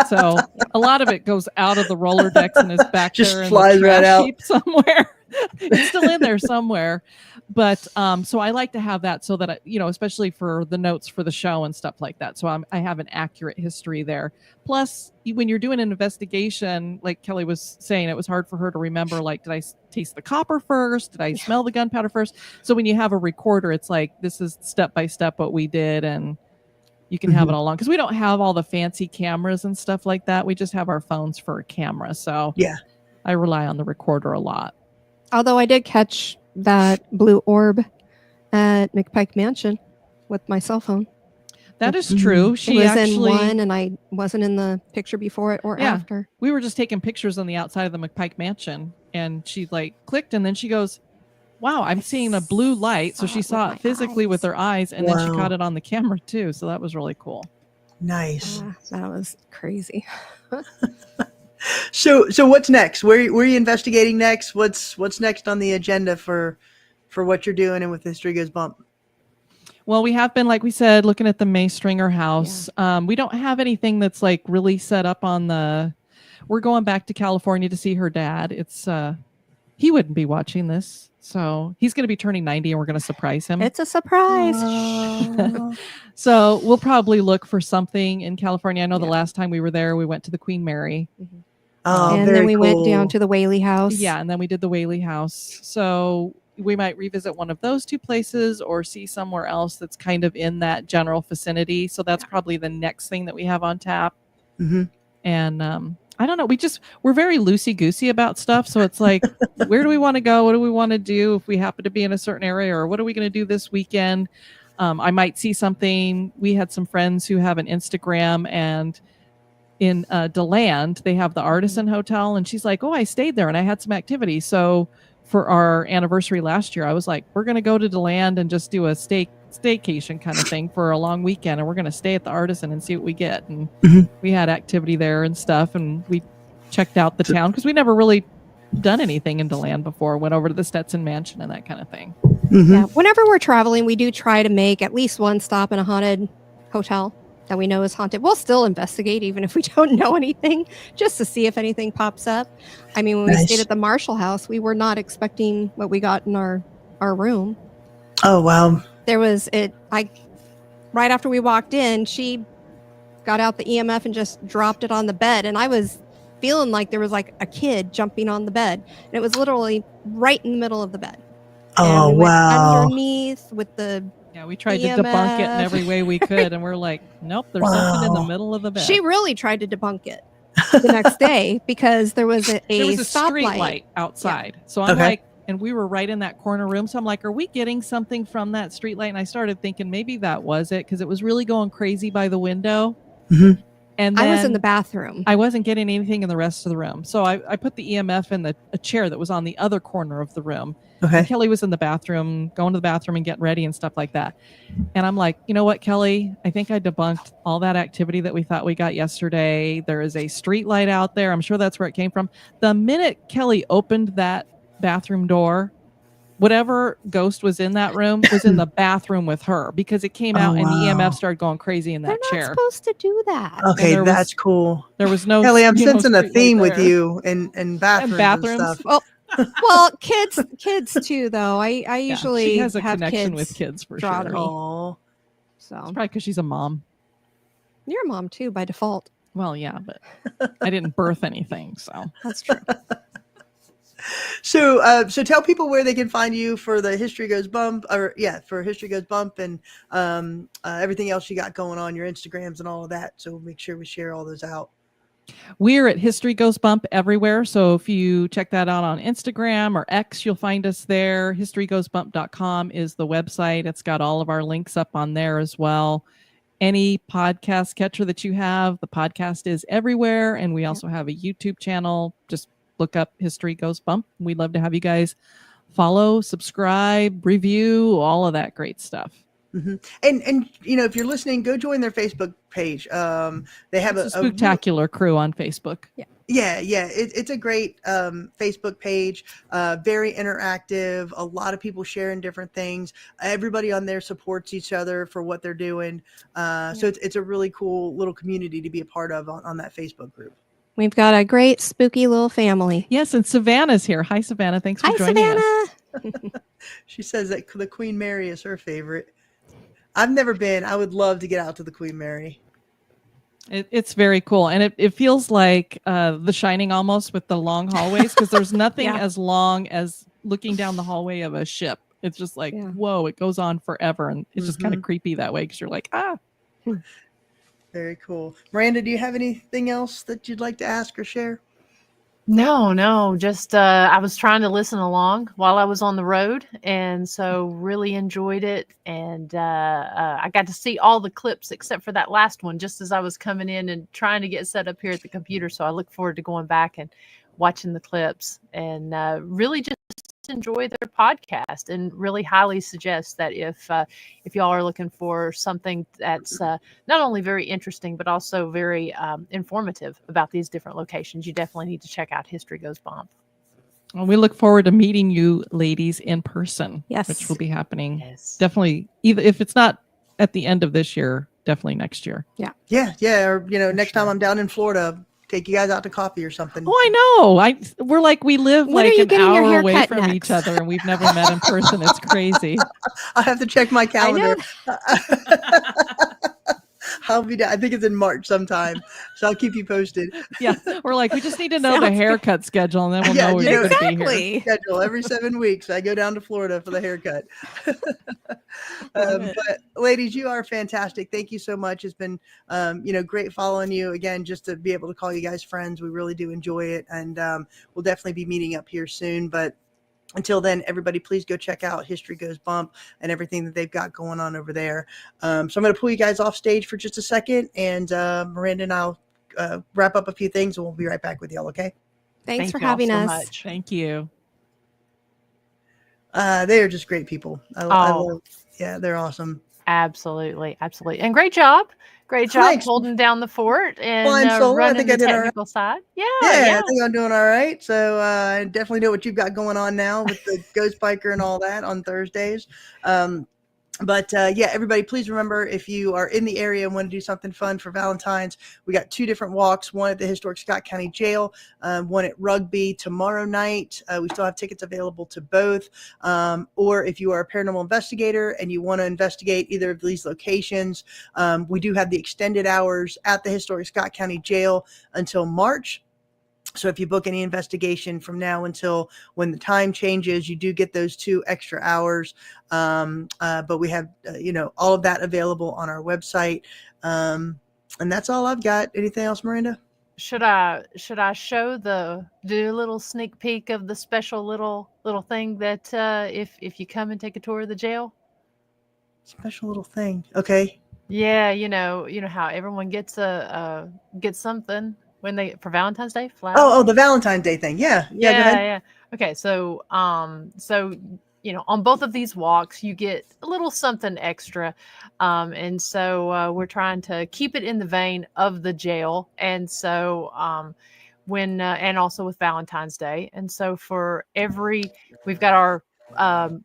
So a lot of it goes out of the Rolodex and is back Just there in flies the right trash out. heap somewhere. It's still in there somewhere. But so I like to have that so that, especially for the notes for the show and stuff like that. So I have an accurate history there. Plus, when you're doing an investigation, like Kelly was saying, it was hard for her to remember, like, did I taste the copper first? Did I smell the gunpowder first? So when you have a recorder, it's like, this is step by step what we did. And you can have it all along, because we don't have all the fancy cameras and stuff like that. We just have our phones for a camera. So I rely on the recorder a lot. Although I did catch that blue orb at McPike Mansion with my cell phone. That is true. She was actually in one, and I wasn't in the picture before it or after. We were just taking pictures on the outside of the McPike Mansion, and she clicked, and then she goes, wow, I'm seeing a blue light. So she saw it physically with her eyes, and then she Wow. caught it on the camera too. So that was really cool. Nice. That was crazy. So what's next? Where are you investigating next? What's next on the agenda for what you're doing and with History Goes Bump? Well, we have been, like we said, looking at the May Stringer house. We don't have anything that's like really set up on the. We're going back to California to see her dad. It's he wouldn't be watching this, so he's going to be turning 90, and we're going to surprise him. It's a surprise. So we'll probably look for something in California. I know the last time we were there, we went to the Queen Mary. Oh, and very then we went down cool. to the Whaley house. Yeah, and then we did the Whaley house. So we might revisit one of those two places or see somewhere else that's kind of in that general vicinity. So that's probably the next thing that we have on tap. Mm-hmm. And I don't know. We're very loosey-goosey about stuff. So it's like, where do we want to go? What do we want to do if we happen to be in a certain area? Or what are we going to do this weekend? I might see something. We had some friends who have an Instagram, and in DeLand, they have the Artisan Hotel. And she's like, oh, I stayed there and I had some activity. So for our anniversary last year, I was like, we're going to go to DeLand and just do a staycation kind of thing for a long weekend. And we're going to stay at the Artisan and see what we get. And we had activity there and stuff. And we checked out the town because we never really done anything in DeLand before. Went over to the Stetson Mansion and that kind of thing. Yeah. Whenever we're traveling, we do try to make at least one stop in a haunted hotel that we know is haunted. We'll still investigate even if we don't know anything, just to see if anything pops up. I mean, when we stayed at the Marshall house, we were not expecting what we got in our room. Oh, wow. There was right after we walked in, she got out the EMF and just dropped it on the bed. And I was feeling like there was like a kid jumping on the bed. And it was literally right in the middle of the bed. Oh, and we wow. went underneath with the we tried to debunk it in every way we could, and we're like, nope, there's something in the middle of the bed. She really tried to debunk it the next day because there was a street light outside. So I'm like, and we were right in that corner room. So I'm like, are we getting something from that street light? And I started thinking maybe that was it, because it was really going crazy by the window. And then I was in the bathroom. I wasn't getting anything in the rest of the room. So I put the EMF in a chair that was on the other corner of the room. And Kelly was in the bathroom, going to the bathroom and getting ready and stuff like that. And I'm like, you know what, Kelly? I think I debunked all that activity that we thought we got yesterday. There is a street light out there. I'm sure that's where it came from. The minute Kelly opened that bathroom door, whatever ghost was in that room was in the bathroom with her, because it came out and the EMF started going crazy in that chair. They're not supposed to do that. Okay, that's cool. There was no Kelly, I'm sensing a street theme light with there. you and bathrooms and stuff. Well, kids too, though. I usually she has a have connection kids with kids for draw sure. to me. Aw. So It's probably because she's a mom. You're a mom too by default. Well, yeah, but I didn't birth anything, so that's true. So tell people where they can find you for the History Goes Bump, for History Goes Bump, and everything else you got going on, your Instagrams and all of that. So make sure we share all those out. We're at History Goes Bump everywhere. So if you check that out on Instagram or X, you'll find us there. historygoesbump.com is the website. It's got all of our links up on there as well. Any podcast catcher that you have, the podcast is everywhere. And we also have a YouTube channel. Just look up History Goes Bump. We'd love to have you guys follow, subscribe, review, all of that great stuff. And if you're listening, go join their Facebook page. They have a spectacular crew on Facebook. Yeah. It's a great Facebook page. Very interactive. A lot of people sharing different things. Everybody on there supports each other for what they're doing. So it's a really cool little community to be a part of on that Facebook group. We've got a great spooky little family. Yes, and Savannah's here. Hi, Savannah. Thanks for joining us. She says that the Queen Mary is her favorite. I've never been. I would love to get out to the Queen Mary. It's very cool. And it feels like The Shining almost, with the long hallways, because there's nothing as long as looking down the hallway of a ship. It's just like, whoa, it goes on forever. And it's just kind of creepy that way, because you're like, ah. Very cool. Miranda, do you have anything else that you'd like to ask or share? No, just I was trying to listen along while I was on the road, and so really enjoyed it. And I got to see all the clips except for that last one, just as I was coming in and trying to get set up here at the computer. So I look forward to going back and watching the clips, and really just enjoy their podcast, and really highly suggest that if y'all are looking for something that's not only very interesting but also very informative about these different locations, you definitely need to check out History Goes Bump. Well, we look forward to meeting you ladies in person, Yes. which will be happening Definitely, either if it's not at the end of this year, definitely next year. Yeah. Or, next time I'm down in Florida, take you guys out to coffee or something. Oh, I know. We're like, we live When are like you an getting your hour hair away cut from each next? other, and we've never met in person. It's crazy. I have to check my calendar. know. I'll be down. I think it's in March sometime, so I'll keep you posted. Yeah, we're like, we just need to know the Sounds good. haircut schedule, and then we'll Yeah, know we're going to be here. Exactly. Schedule every 7 weeks. I go down to Florida for the haircut. Love it. But ladies, you are fantastic. Thank you so much. It's been, great following you again, just to be able to call you guys friends. We really do enjoy it. And we'll definitely be meeting up here soon. But until then, everybody, please go check out History Goes Bump and everything that they've got going on over there. So I'm going to pull you guys off stage for just a second, and Miranda and I'll wrap up a few things, and we'll be right back with y'all, okay? Thanks thank for y'all having so us. much. Thank you. They are just great people. I love, they're awesome. Absolutely, and great job Thanks. holding down the fort and Flying solo, I running think I the did all right. technical side. Yeah, I think I'm doing all right. So I definitely know what you've got going on now with the Ghost Biker and all that on Thursdays. But everybody, please remember, if you are in the area and want to do something fun for Valentine's, we got 2 different walks, one at the historic Scott County Jail, one at Rugby tomorrow night. We still have tickets available to both. Or if you are a paranormal investigator and you want to investigate either of these locations, we do have the extended hours at the historic Scott County Jail until March. So if you book any investigation from now until when the time changes, you do get those 2 extra hours. But we have, all of that available on our website. And that's all I've got. Anything else, Miranda? Should I show do a little sneak peek of the special little thing that if you come and take a tour of the jail? Special little thing. Okay. Yeah, you know how everyone gets gets something when they for Valentine's Day. Flowers. Oh, the Valentine's Day thing. Yeah. Go ahead. Yeah. Okay, so on both of these walks you get a little something extra, and so we're trying to keep it in the vein of the jail, and so when and also with Valentine's Day, and so we've got our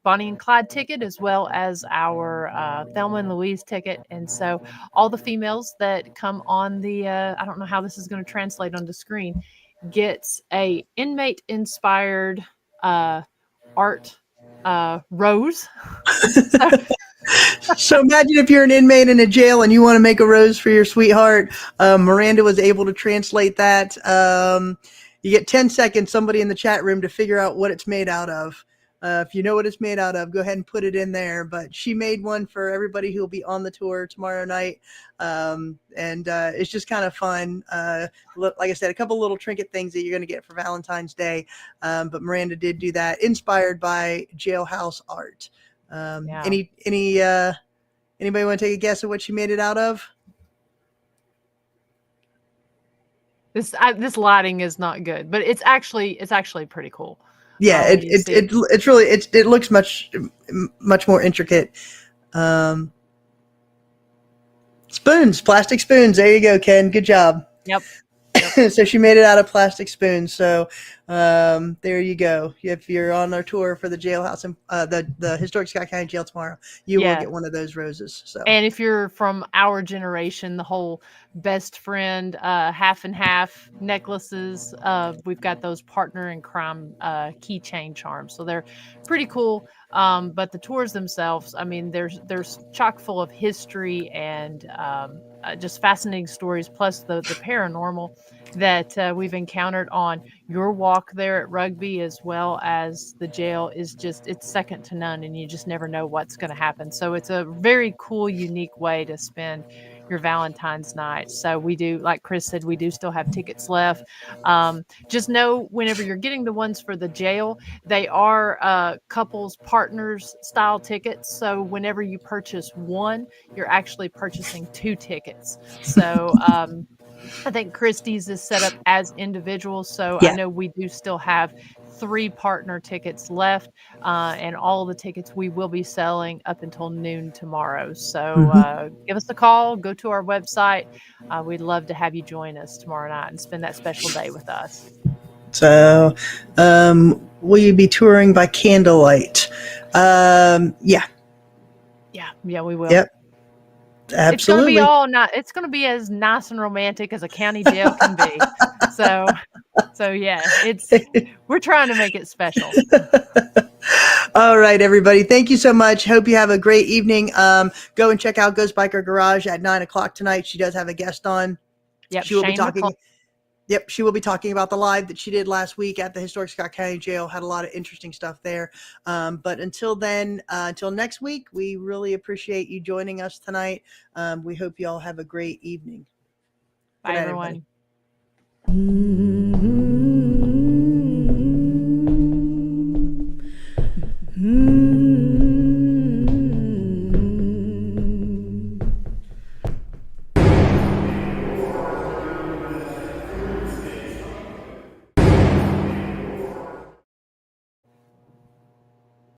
Bonnie and Clyde ticket as well as our Thelma and Louise ticket, and so all the females that come on the I don't know how this is going to translate on the screen, gets a inmate inspired art rose. So imagine if you're an inmate in a jail and you want to make a rose for your sweetheart. Miranda was able to translate that. You get 10 seconds, somebody in the chat room, to figure out what it's made out of. If you know what it's made out of, go ahead and put it in there. But she made one for everybody who will be on the tour tomorrow night. And it's just kind of fun. Like I said, a couple little trinket things that you're going to get for Valentine's Day. But Miranda did do that, inspired by Jailhouse art. Anybody want to take a guess at what she made it out of? This lighting is not good, but it's actually pretty cool. Yeah, it's really it looks much more intricate. Spoons, plastic spoons. There you go, Ken. Good job. Yep. So she made it out of plastic spoons. So there you go. If you're on our tour for the Jailhouse and the historic Scott County Jail tomorrow, you will get one of those roses. So, and if you're from our generation, the whole best friend half and half necklaces, we've got those partner in crime keychain charms. So they're pretty cool. But the tours themselves, I mean, there's chock full of history and just fascinating stories, plus the paranormal that we've encountered on your walk there at Rugby, as well as the jail, is just, it's second to none, and you just never know what's going to happen. So it's a very cool, unique way to spend your Valentine's night. So we do, like Chris said, we do still have tickets left. Just know whenever you're getting the ones for the jail, they are couples, partners style tickets. So whenever you purchase one, you're actually purchasing 2 tickets. So I think Christie's is set up as individuals. So I know we do still have 3 partner tickets left, and all the tickets we will be selling up until noon tomorrow. So give us a call, go to our website. We'd love to have you join us tomorrow night and spend that special day with us. So, will you be touring by candlelight? Yeah. Yeah, we will. Yep. Absolutely. It's gonna be as nice and romantic as a county jail can be. So yeah, we're trying to make it special. All right, everybody. Thank you so much. Hope you have a great evening. Go and check out Ghost Biker Garage at 9:00 tonight. She does have a guest on. Yep, She will be Shane talking. McClung. Yep, she will be talking about the live that she did last week at the Historic Scott County Jail. Had a lot of interesting stuff there. But until then, until next week, we really appreciate you joining us tonight. We hope you all have a great evening. Bye, Good night, everyone. everybody.